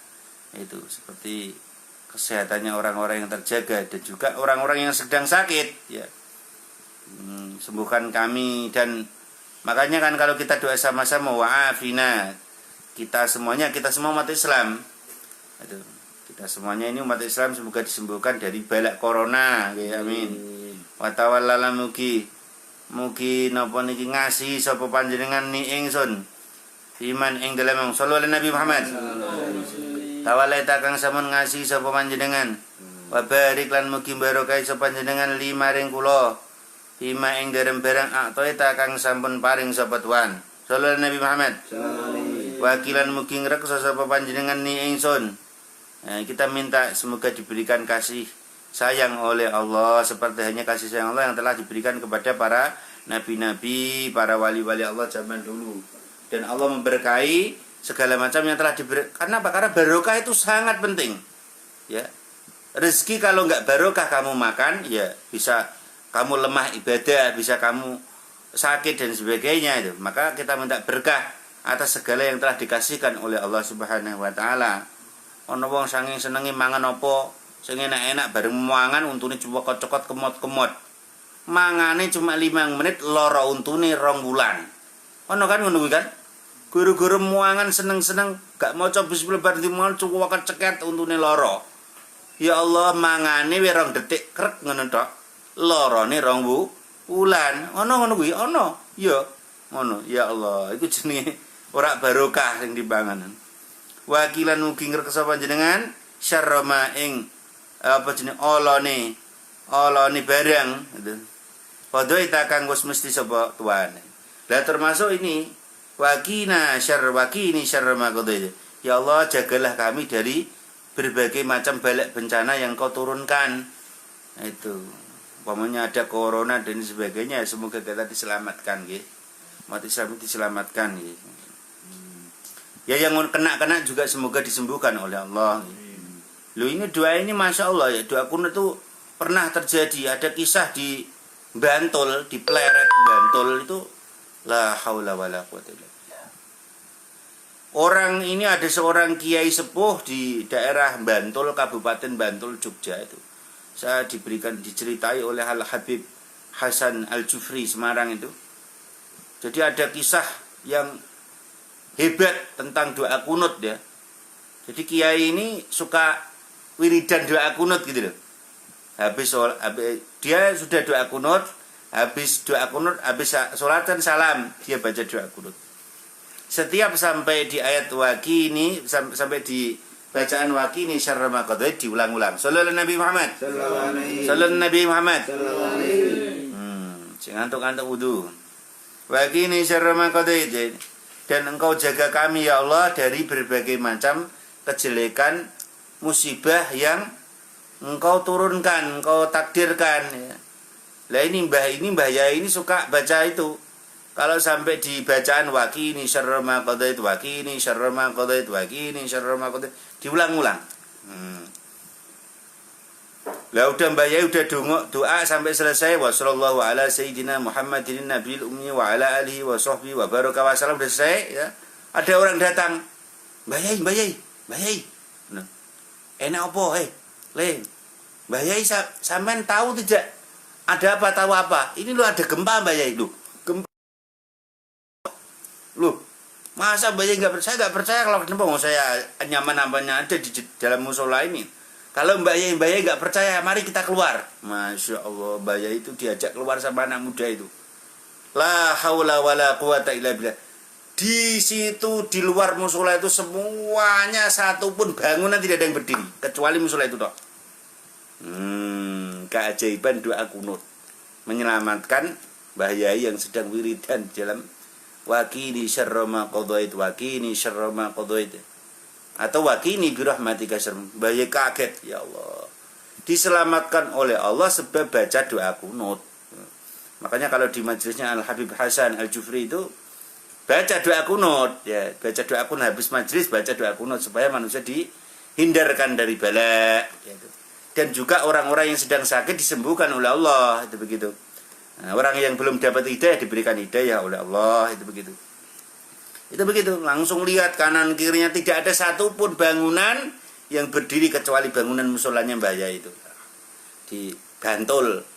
Itu seperti kesehatannya orang-orang yang terjaga dan juga orang-orang yang sedang sakit ya. Sembuhkan kami. Dan makanya kan kalau kita doa sama-sama wa'afina, kita semua umat Islam itu, kita semuanya ini umat Islam semoga disembuhkan dari balak corona ya, amin. Wa tawallala mugi napa niki ngasih sapa panjenengan ni ingsun Iman ing dalam sallallahu Nabi Muhammad. Tawalaita kang sampun ngasi sapa panjenengan. Wa barik lan mugi barokah sapa panjenengan lima ring kula. Ima ing derem barang aktoita kang sampun paring sapa tuan. Sallallahu Nabi Muhammad. Wakilan mugi ngreksa sapa panjenengan ni ingsun. Kita minta semoga diberikan kasih sayang oleh Allah seperti hanya kasih sayang Allah yang telah diberikan kepada para nabi-nabi, para wali-wali Allah zaman dulu. Dan Allah memberkahi segala macam yang telah diberi. Karena apa? Karena barokah itu sangat penting. Ya. Rezeki kalau nggak barokah kamu makan, ya bisa kamu lemah ibadah, bisa kamu sakit dan sebagainya itu. Maka kita minta berkah atas segala yang telah dikasihkan oleh Allah Subhanahu wa taala. Ana wong saking senenge mangan apa, sing enak-enak bareng mangan untune cuma kocokot kemot-kemot. Mangane cuma 5 menit lara untune 2 bulan. Ono kan ngono kuwi kan? Guru-guru mangan seneng-seneng gak maca bismillah bar dimangan cuma ceket untune lara. Ya Allah mangane we 2 detik krek ngono tok. Larane 2 bulan. Ono ngono kuwi, ono. Ya, ngono. Ya Allah, iku jenenge ora barokah sing dipangan. Wakilan mugi ngreksa panjenengan syarrama ing apa jenenge olone barang gitu. Padha kang wis mesti sapa tuane. Lah termasuk ini wakini syarrama qadai. Ya Allah jagalah kami dari berbagai macam bala bencana yang kau turunkan. Nah, itu umpamanya ada corona dan sebagainya, semoga kita diselamatkan nggih. Mati Islam diselamatkan nggih. Ya yang kena juga semoga disembuhkan oleh Allah. Loh ini doa ini Masya Allah ya. Doa kunut itu pernah terjadi. Ada kisah di Bantul, di Pleret Bantul itu. La haula wala quwwata illa billah. Orang ini ada seorang kiai sepuh di daerah Bantul, Kabupaten Bantul, Jogja itu. Saya diceritai oleh Al Habib Hasan Al-Jufri Semarang itu. Jadi ada kisah yang hebat tentang doa kunut ya. Jadi kiai ini suka wiridan doa kunut gitu loh. Habis dia sudah doa kunut, habis sholatan salam dia baca doa kunut. Setiap sampai di ayat wakini, sampai di bacaan wakini syarrama qadai diulang-ulang. Sallallahu Nabi Muhammad. Sallallahu Nabi Muhammad. Sing ngantuk-ngantuk wudu. Wakini syarrama qadai. Dan engkau jaga kami ya Allah dari berbagai macam kejelekan musibah yang engkau turunkan, engkau takdirkan ya. Lah ini Mbah Yai ini suka baca itu. Kalau sampai di bacaan wakini syarrama qadait wakini syarrama qadait wakini syarrama qadait diulang-ulang. Lah udah Mbah Yai udah doa sampai selesai wa sallallahu ala sayyidina Muhammadin nabiyil ummi wa ala alihi wa sahbihi wa baraka wa salam udah selesai ya. Ada orang datang. Mbah Yai. Nah. Enak apa Mbah Yai sampean tahu tidak? Ada apa tahu apa? Ini lo ada gempa Mbah Yai lu. Gempa. Lu. Masa Mbah Yai enggak percaya kalau kenapa saya nyaman apanya ada di dalam musola ini. Kalau Mbak Yai nggak percaya, mari kita keluar. Masya Allah, Mbak Yai itu diajak keluar sama anak muda itu. La haula wala quwata illa billah. Di situ di luar musola itu semuanya satupun bangunan tidak ada yang berdiri, kecuali musola itu toh. Keajaiban doa kunut menyelamatkan Mbah Yai yang sedang wiridan dalam wakini syarrama qadait wakini syarrama qadait. Atau wakini birahmatika syarrama. Mbah Yai kaget, ya Allah. Diselamatkan oleh Allah sebab baca doa kunut. Makanya kalau di majelisnya Al Habib Hasan Al-Jufri itu baca doa kunut ya, baca doa kunut habis majelis baca doa kunut supaya manusia dihindarkan dari bala gitu. Dan juga orang-orang yang sedang sakit disembuhkan oleh Allah, itu begitu. Nah, orang yang belum dapat hidayah diberikan hidayah oleh Allah, itu begitu. Itu begitu, langsung lihat kanan kirinya tidak ada satupun bangunan yang berdiri kecuali bangunan musolanya Mbah Yai itu. Di Bantul,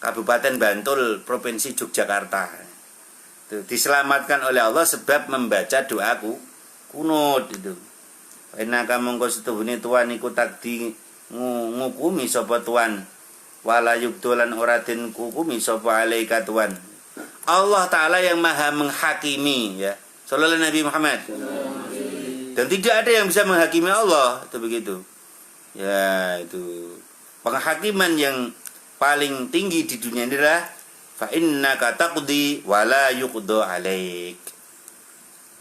Kabupaten Bantul, Provinsi Yogyakarta. Itu diselamatkan oleh Allah sebab membaca doaku kunut itu. Enaka mongko setuhune tuan iku takdi ngukumi sapa tuan wala yubtulan ora den kukumi sapa alaika tuan. Allah taala yang maha menghakimi ya. Sallallahu Nabi Muhammad. Dan tidak ada yang bisa menghakimi Allah, itu begitu. Ya, itu penghakiman yang paling tinggi di dunia ini adalah fa innaka taqdi wa la yuqda 'alaik.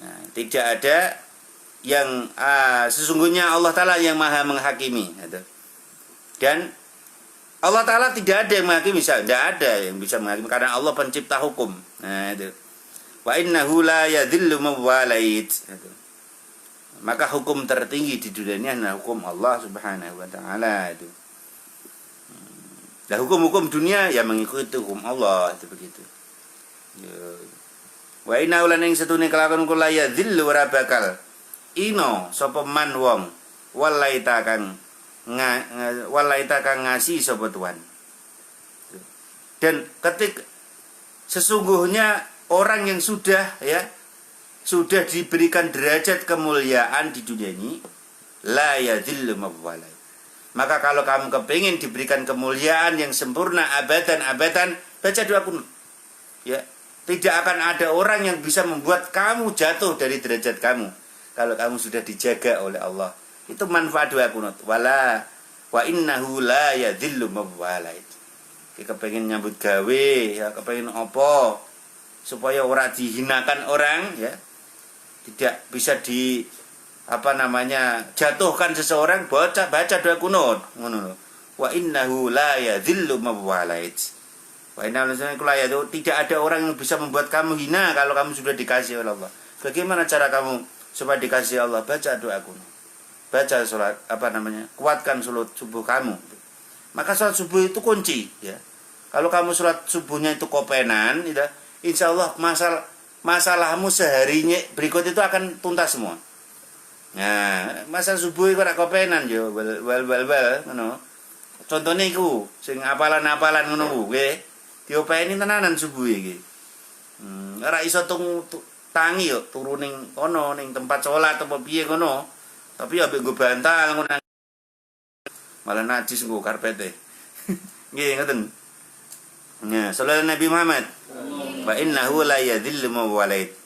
Nah, tidak ada yang sesungguhnya Allah Ta'ala yang maha menghakimi gitu. Dan Allah Ta'ala tidak ada yang menghakimi, tidak ada yang bisa menghakimi karena Allah pencipta hukum. Nah, itu wa innahu la yadhillu man walait gitu. Maka hukum tertinggi di dunia ini adalah hukum Allah Subhanahu wa Ta'ala itu. Dan hukum-hukum dunia ya mengikuti hukum Allah itu begitu. Wa inna ulan ing setune kelakon kula ya dzillu ora bakal ino sapa man wong walaita kang ngasih sapa tuan. Dan sesungguhnya orang yang sudah diberikan derajat kemuliaan di dunia ini la yadzillu mawalai. Maka kalau kamu kepingin diberikan kemuliaan yang sempurna abadan baca doa kunut. Ya, tidak akan ada orang yang bisa membuat kamu jatuh dari derajat kamu kalau kamu sudah dijaga oleh Allah. Itu manfaat doa kunut. Wala wa innahu la yadzillu mawalai. Kita kepingin nyambut gawe, ya kepingin apa supaya orang dihinakan orang, ya. Tidak bisa jatuhkan seseorang, baca doa kunut ngono. Wa innahu la yadhillu mawalait. Wa innahu tidak ada orang yang bisa membuat kamu hina kalau kamu sudah dikasih oleh Allah. Bagaimana cara kamu supaya dikasih Allah? Baca doa kunut. Baca salat kuatkan salat subuh kamu. Maka salat subuh itu kunci, ya. Kalau kamu salat subuhnya itu kopenan, ya, insyaallah masalahmu seharinya berikut itu akan tuntas semua. Nah, masa subuh iku ora kopenan yo bal ngono. Contone iku sing apalan-apalan ngono kuwi diopeni tenanan subuh iki. Ora iso tangi yo turu ning kono ning tempat salat apa piye ngono. Tapi ya mbek nggo bantal ngono. Malah najis nggo karpete. Nggih ngoten. Nah, sallallahu Nabi Muhammad. Wa innahu la yadhillu mawalait.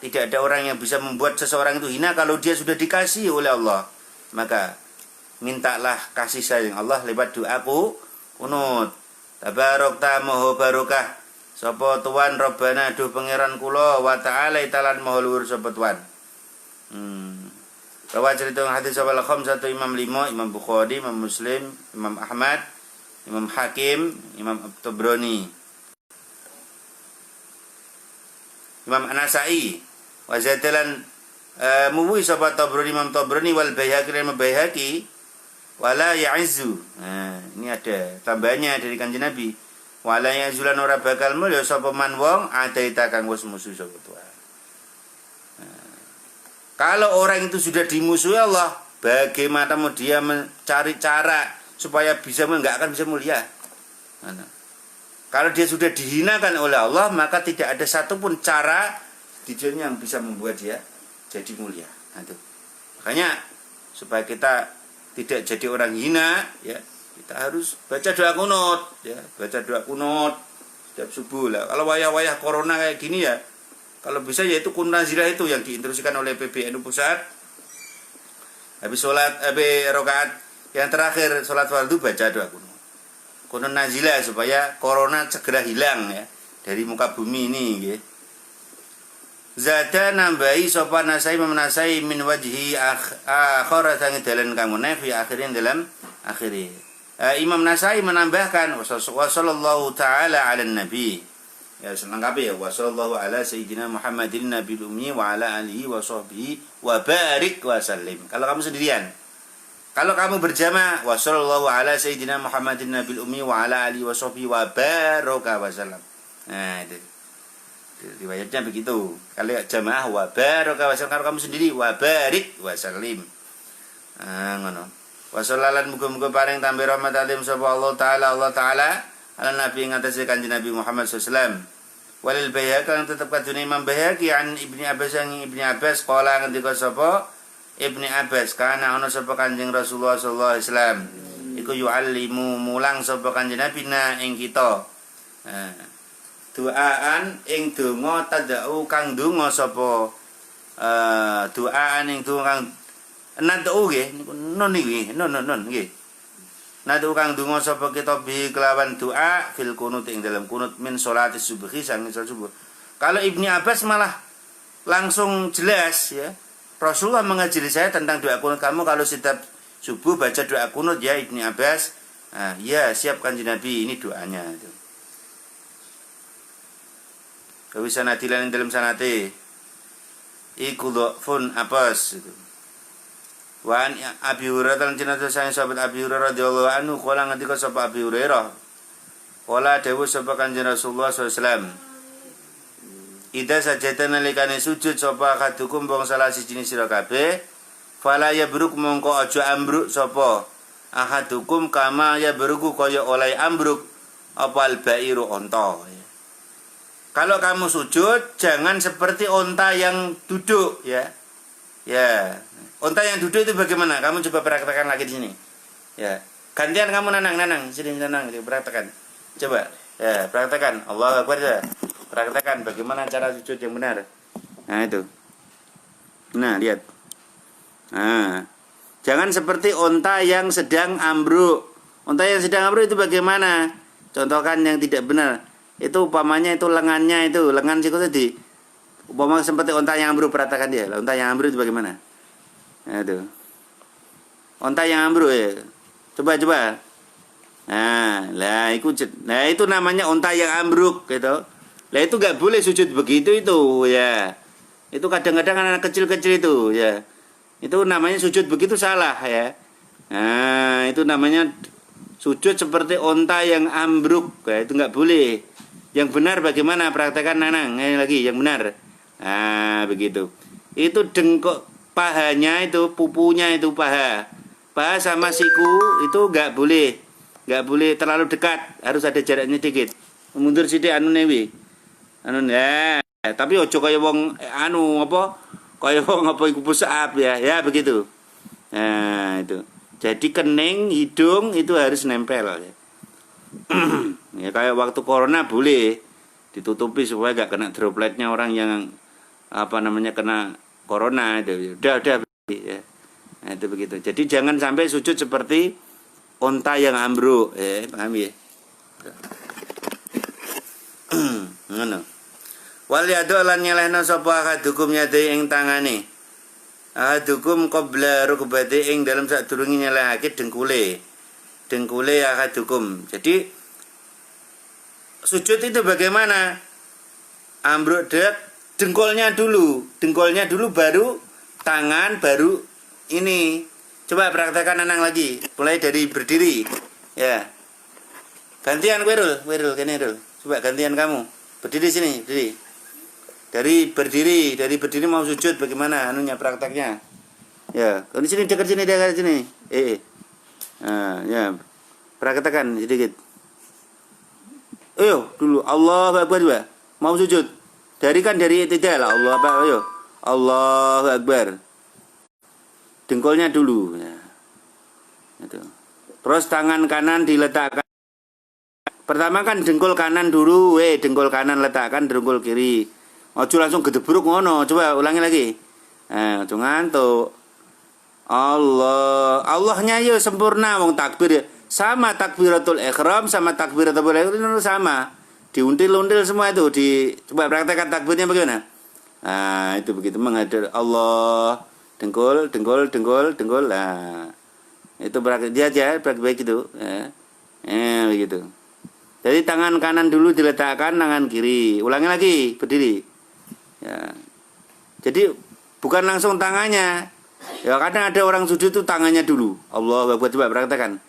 Tidak ada orang yang bisa membuat seseorang itu hina kalau dia sudah dikasih oleh Allah. Maka mintalah kasih sayang Allah lewat doaku kunut. Tabarakta maha barokah sapa tuan Rabbana duh pangeran kula wa ta'ala talan maha luhur sapa tuan. Rawa cerita hadis sapa al-khamsah Imam 5, Imam Bukhari, Imam Muslim, Imam Ahmad, Imam Hakim, Imam Tabrani, Imam An-Nasa'i, wa zadalan muwi sapa Tabrani, Imam Tabrani wal Baihaqi, Imam Baihaqi wala ya'izzu. Nah, ini ada tambahannya dari Kanjeng Nabi. Wala ya'zulan ora bakal mulya sapa man wong adaita kang wis musuh sapa Tuhan. Kalau orang itu sudah dimusuhi Allah, bagaimana mau dia mencari cara supaya nggak akan bisa mulia? Kalau dia sudah dihinakan oleh Allah, maka tidak ada satupun cara di dunia yang bisa membuat dia jadi mulia. Makanya supaya kita tidak jadi orang hina, ya kita harus baca doa kunut, ya baca doa kunut setiap subuh lah. Kalau wayah-wayah corona kayak gini ya, kalau bisa yaitu kunut nazilah itu yang diinstruksikan oleh PBNU pusat. Habis rakaat yang terakhir sholat fardu baca doa kunut nazilah supaya corona segera hilang ya dari muka bumi ini. Ya. Zada nambahi sopan nasai memenasai min wajhi akhirat yang dalam kamu nafi akhirin dalam akhiri. Imam Nasai menambahkan wasallallahu taala ala nabi. Ya selengkapnya ya wasallallahu ala sayyidina Muhammadin nabil ummi wa ala alihi wa sahbihi wa barik wa sallim. Kalau kamu sendirian. Kalau kamu berjamaah wasallallahu ala sayyidina Muhammadin nabil ummi wa ala alihi wa sahbihi wa baraka wa sallam. Nah itu. Riwayatnya begitu. Kalau jamaah wa baraka wa sallam, kalau kamu sendiri wa barik wa sallim. Ngono. Wa sallallahu muga-muga paring tambah rahmat alim sapa Allah taala ala nabi ngatasi kanjeng Nabi Muhammad SAW. Walil Baihaqi yang tetap kadune Imam Baihaqi an Ibni Abbas yang Ibni Abbas qala ngendika sapa Ibni Abbas kana ana sapa kanjeng Rasulullah sallallahu alaihi wasallam iku yu'allimu mulang sapa kanjeng Nabi na ing kita. Doaan ing donga tadau kang donga sapa doa ning tukang natu nggih niku nun nggih nun nggih. Natu kang donga sapa kita bi kelawan doa fil kunut ing dalam kunut min salati subhi sang salat subuh. Kalau Ibnu Abbas malah langsung jelas ya. Rasulullah mengajari saya tentang doa kunut. Kamu kalau setiap subuh baca doa kunut ya Ibnu Abbas. Ya siap Kanjeng Nabi, ini doanya itu. Bisa nadilan dalam sanate. Iku dhafun Abbas itu. Wa an Abi Hurairah lan jenazah sang sahabat Abi Hurairah radhiyallahu anhu kala ngendika sapa Abi Hurairah. Kala dawuh sapa Kanjeng Rasulullah sallallahu alaihi wasallam. Ida sajatan nalikane sujud sapa kadukum wong salah siji sira kabeh fala ya buruk mongko aja ambruk sapa ahadukum kama ya beruku kaya oleh ambruk apal bairu onta. Kalau kamu sujud jangan seperti onta yang duduk ya. Ya, onta yang duduk itu bagaimana? Kamu coba praktekkan lagi di sini. Ya, gantian kamu nanang sini nanang gitu praktekkan. Coba ya, praktekkan. Allahu Akbar ya. Praktekkan bagaimana cara sujud yang benar. Nah itu. Nah lihat. Nah, jangan seperti onta yang sedang ambruk. Onta yang sedang ambruk itu bagaimana? Contohkan yang tidak benar. Itu umpamanya itu lengannya itu lengan siku tadi. Umpamanya seperti onta yang ambruk, perhatikan dia. Onta yang ambruk itu bagaimana? Nah itu. Onta yang ambruk ya. Coba. Nah itu namanya onta yang ambruk gitu. Lah itu nggak boleh sujud begitu itu ya. Itu kadang-kadang anak kecil-kecil itu ya. Itu namanya sujud begitu salah ya. Nah, itu namanya sujud seperti onta yang ambruk. Ya, itu nggak boleh. Yang benar bagaimana? Praktekkan nanang. Lagi yang benar. Nah, begitu. Itu dengkok pahanya itu, pupunya itu paha. Paha sama siku itu nggak boleh. Nggak boleh terlalu dekat. Harus ada jaraknya dikit. Mundur sithik anu newi. Tapi ojo kaya wong kaya wong iku pusap ya begitu. Nah itu. Jadi kening, hidung itu harus nempel ya. Ya kayak waktu corona boleh ditutupi supaya gak kena dropletnya orang yang kena corona itu. Udah ya. Nah itu begitu. Jadi jangan sampai sujud seperti onta yang ambruk paham ya? Ngono. Wal yadu lan nyelehna sapa akadukum yadai ing tangane. Akadukum qabla rukbati ing dalam sadurunge nyelehake dengkule. Dengkule akadukum. Jadi sujud itu bagaimana? Ambruk dengkulnya dulu baru tangan baru ini. Coba praktekkan nanang lagi. Mulai dari berdiri. Ya. Gantian Wirul kene Rul. Coba gantian kamu. Berdiri sini, berdiri. Dari berdiri mau sujud bagaimana anunya prakteknya? Ya, di sini dekat sini. Nah, ya. Praktekkan sedikit. Ayo dulu Allahu Akbar juga. Mau sujud. Dari tidak lah Allah Akbar, ayo. Allahu Akbar. Dengkulnya dulu ya. Itu. Terus tangan kanan diletakkan. Pertama kan dengkul kanan dulu, dengkul kanan letakkan dengkul kiri. Ojo langsung gedebruk ngono. Coba ulangi lagi. Ojo ngantuk. Allahnya yo sempurna wong takbir. Sama takbiratul ihram sama takbiratul ihram sama. Diuntil-until semua itu coba praktekkan takbirnya bagaimana? Nah, itu begitu menghadap Allah. Dengkul. Nah. Itu praktek dia aja baik-baik itu. Begitu. Jadi tangan kanan dulu diletakkan, tangan kiri. Ulangi lagi, berdiri. Ya. Jadi bukan langsung tangannya. Ya kadang ada orang sujud itu tangannya dulu. Allah coba praktekkan.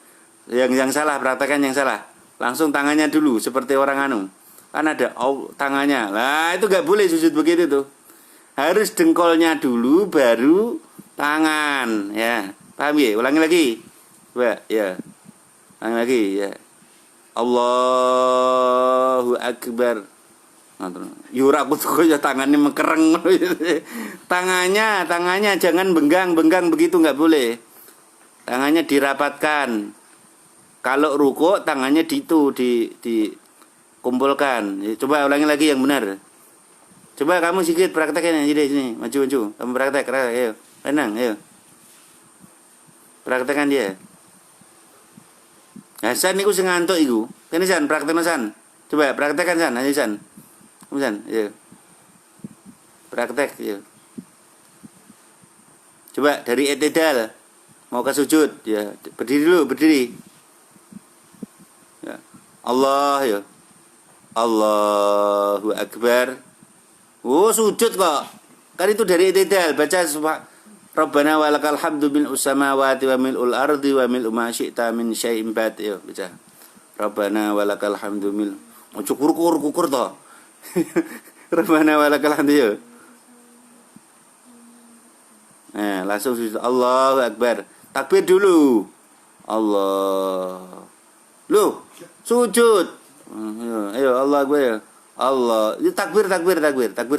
Yang salah praktekkan yang salah. Langsung tangannya dulu seperti orang anu. Kan ada tangannya. Lah itu gak boleh sujud begitu tuh. Harus dengkolnya dulu baru tangan. Ya, paham ya? Ulangi lagi. Coba ya. Ulangi lagi ya. Allahu Akbar. Yura aku tuh tangannya mekereng. Tangannya jangan benggang begitu nggak boleh. Tangannya dirapatkan. Kalau ruko tangannya dikumpulkan. Coba ulangi lagi yang benar. Coba kamu sikit praktekin ini sini, maju. Kamu praktek, ayo. Tenang, ayo. Praktekan dia. Hasan niku sing ngantuk iku. Kene San, praktekno San. Coba praktekkan San, ayo San. Kamu San, ayo. Praktek, ayo. Coba dari i'tidal mau ke sujud, ya. Berdiri dulu, berdiri. Ya. Allah, ya. Allahu Akbar. Oh, sujud kok. Kan itu dari i'tidal, baca Rabbana walakal hamdu mil'us samawati wa mil'ul ardi wa mil'u ma syi'ta min syai'in ba'd. Yo baca. Rabbana walakal hamdu mil. Ojo kukur to. Rabbana walakal hamdu yo. Nah, langsung sujud. Allahu Akbar. Takbir dulu. Allah. Loh, sujud. Ayo Allah Akbar ya. Allah. Itu takbir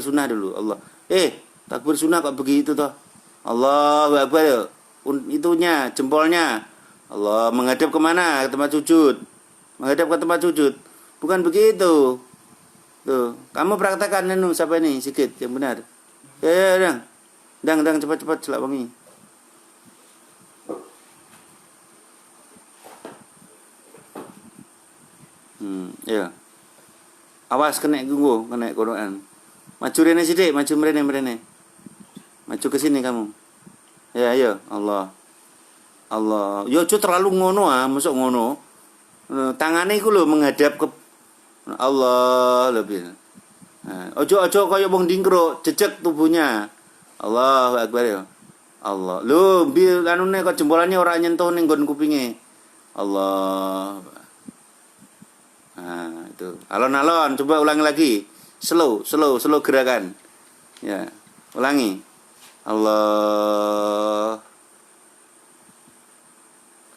sunnah dulu. Allah. Takbir sunnah kok begitu toh? Allahu Akbar ya. Itunya, jempolnya. Allah menghadap kemana? Ke tempat sujud. Menghadap ke tempat sujud. Bukan begitu. Tuh, kamu praktekkan siapa ini? Sikit yang benar. Ya, dang cepat celak wangi. Ya. Awas kena Quran. Maju rene sithik, maju mrene. Maju ke sini kamu. Ya, ayo. Allah. Yo aja terlalu ngono masuk ngono. Tangane iku lho menghadap ke Allah lebih. Nah, ojo kaya wong dingkruk, jejeg tubuhnya. Allahu Akbar ya. Allah. Lho, bil anune kok jempolannya ora nyentuh ning nggon kupinge. Allah. Nah, itu. Alon-alon, coba ulangi lagi. Slow gerakan. Ya, ulangi. Allah.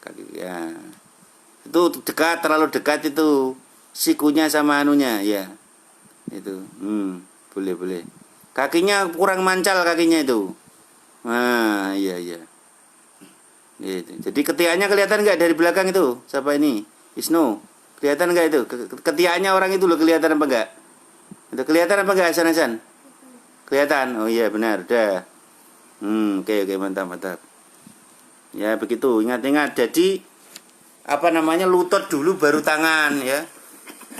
Kaki ya. Itu dekat, terlalu dekat itu. Sikunya sama anunya, ya. Itu. Boleh. Kakinya kurang mancal kakinya itu. Nah, iya. Gitu. Jadi ketiaknya kelihatan enggak dari belakang itu? Siapa ini? Wisnu. Kelihatan enggak itu? Ketiaknya orang itu loh kelihatan apa enggak? Itu kelihatan apa enggak Hasan? Kelihatan. Oh iya benar, udah. Oke, mantap. Ya begitu, ingat. Jadi lutut dulu baru tangan ya.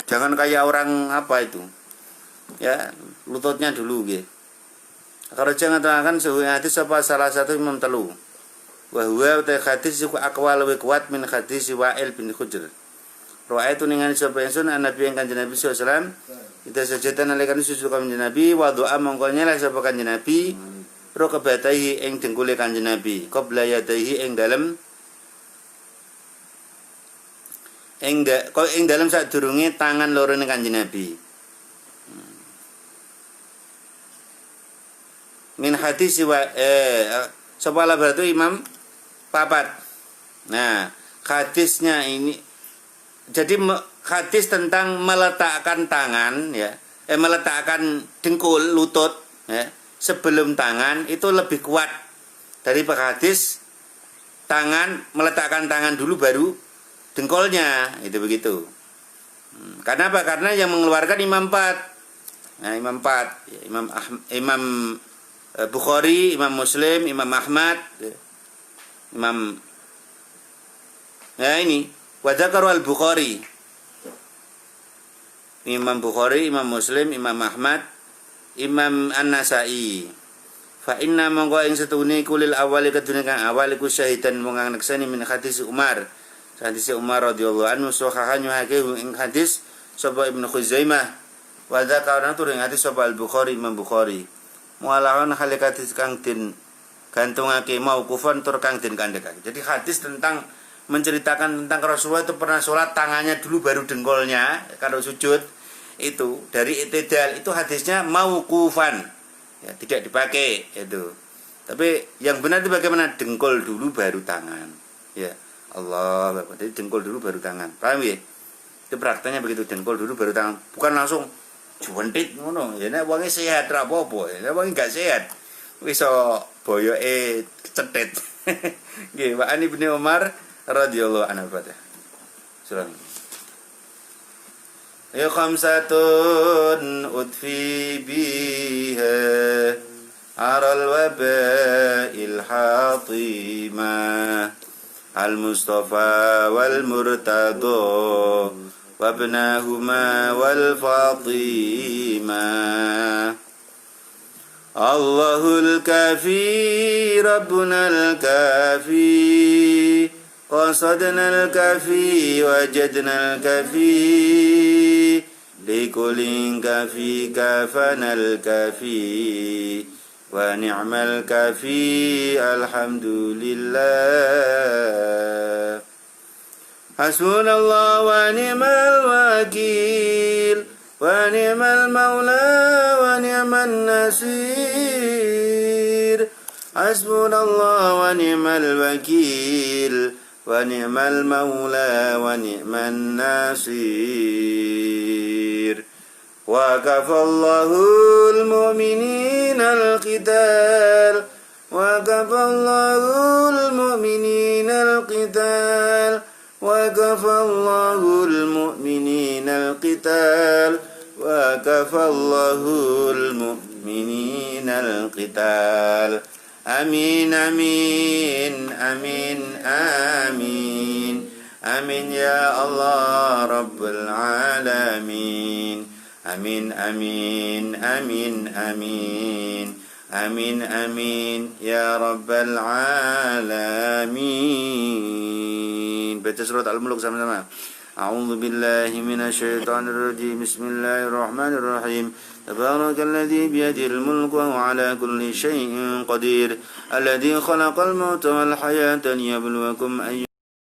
Jangan kayak orang apa itu. Ya, lututnya dulu gitu. Kalau jangan tangan suhu hadis apa salah satu imam telu. Wa huwa hadis iku aqwal wa kuat min hadis Wa'il bin Hujr. Roa itu ningali sapa ingsun Nabi yang Kanjeng Nabi sallallahu alaihi wasallam. Kita sajatan nalikan sujud Kanjeng Nabi wa doa mongko nyela sapa Kanjeng Nabi. Rokabatahi ing dengkule Kanjeng Nabi, qabla yadaihi ing dalem sadurunge tangan lorone Kanjeng Nabi. Min hadis sapa la berarti Imam papat. Nah, hadisnya ini jadi hadis tentang meletakkan tangan ya, meletakkan dengkul lutut ya. Sebelum tangan itu lebih kuat dari hadis meletakkan tangan dulu baru dengkolnya, itu begitu. Karena apa? Karena yang mengeluarkan Imam 4. Nah, Imam 4, ya, Imam Bukhari, Imam Muslim, Imam Ahmad, ya. Ini wa dzakaru al-Bukhari. Imam Bukhari, Imam Muslim, Imam Ahmad, Imam An-Nasai. Fa inna mongko ing setune kulil awali kedune kang awal iku syahidan wong ngaksani min hadis Umar. Hadis Umar radhiyallahu anhu sahahan yuhake ing hadis sapa Ibnu Khuzaimah. Wa dzakara tur ing hadis sapa Al-Bukhari Imam Bukhari. Mualawan hadis kang din gantungake mauqufan tur kang din kandhekake. Jadi hadis tentang menceritakan tentang Rasulullah itu pernah sholat tangannya dulu baru dengkolnya kalau sujud. Itu dari i'tidal itu hadisnya mauqufan ya, tidak dipakai itu. Tapi yang benar itu bagaimana? Dengkol dulu baru tangan ya. Allah, jadi dengkol dulu baru tangan, paham ya? Itu prakteknya begitu, dengkol dulu baru tangan, bukan langsung juwentit ngono ya. Nek wonge sehat ra apa-apa ya, nek wonge gak sehat iso boyoke kecetet. Nggih, Wa Ani bin Umar radhiyallahu anhu. Surah خمسة أطفي بها عرى الوباء الحاطمة المصطفى والمرتضى وابناهما والفاطمة الله الكافي ربنا الكافي قصدنا الكافي وجدنا الكافي لكل كافي كافنا الكافي ونعم الكافي الحمد لله حسبنا الله ونعم الوكيل ونعم المولى ونعم النصير حسبنا الله ونعم الوكيل ونعم المولى ونعم النصير وكفى الله المؤمنين القتال وكفى الله المؤمنين القتال وكفى الله المؤمنين القتال وكفى الله المؤمنين القتال آمين آمين آمين آمين آمين يا الله رب العالمين آمين آمين آمين آمين آمين آمين يا رب العالمين. Baca surat Al-Mulk sama-sama. A'udzu billahi minasyaitonir rajim. Bismillahirrahmanirrahim. Tabarakalladzi biyadihil mulku wa huwa ala kulli syai'in qadir. Alladzi khalaqal mauta wal hayata liyabluwakum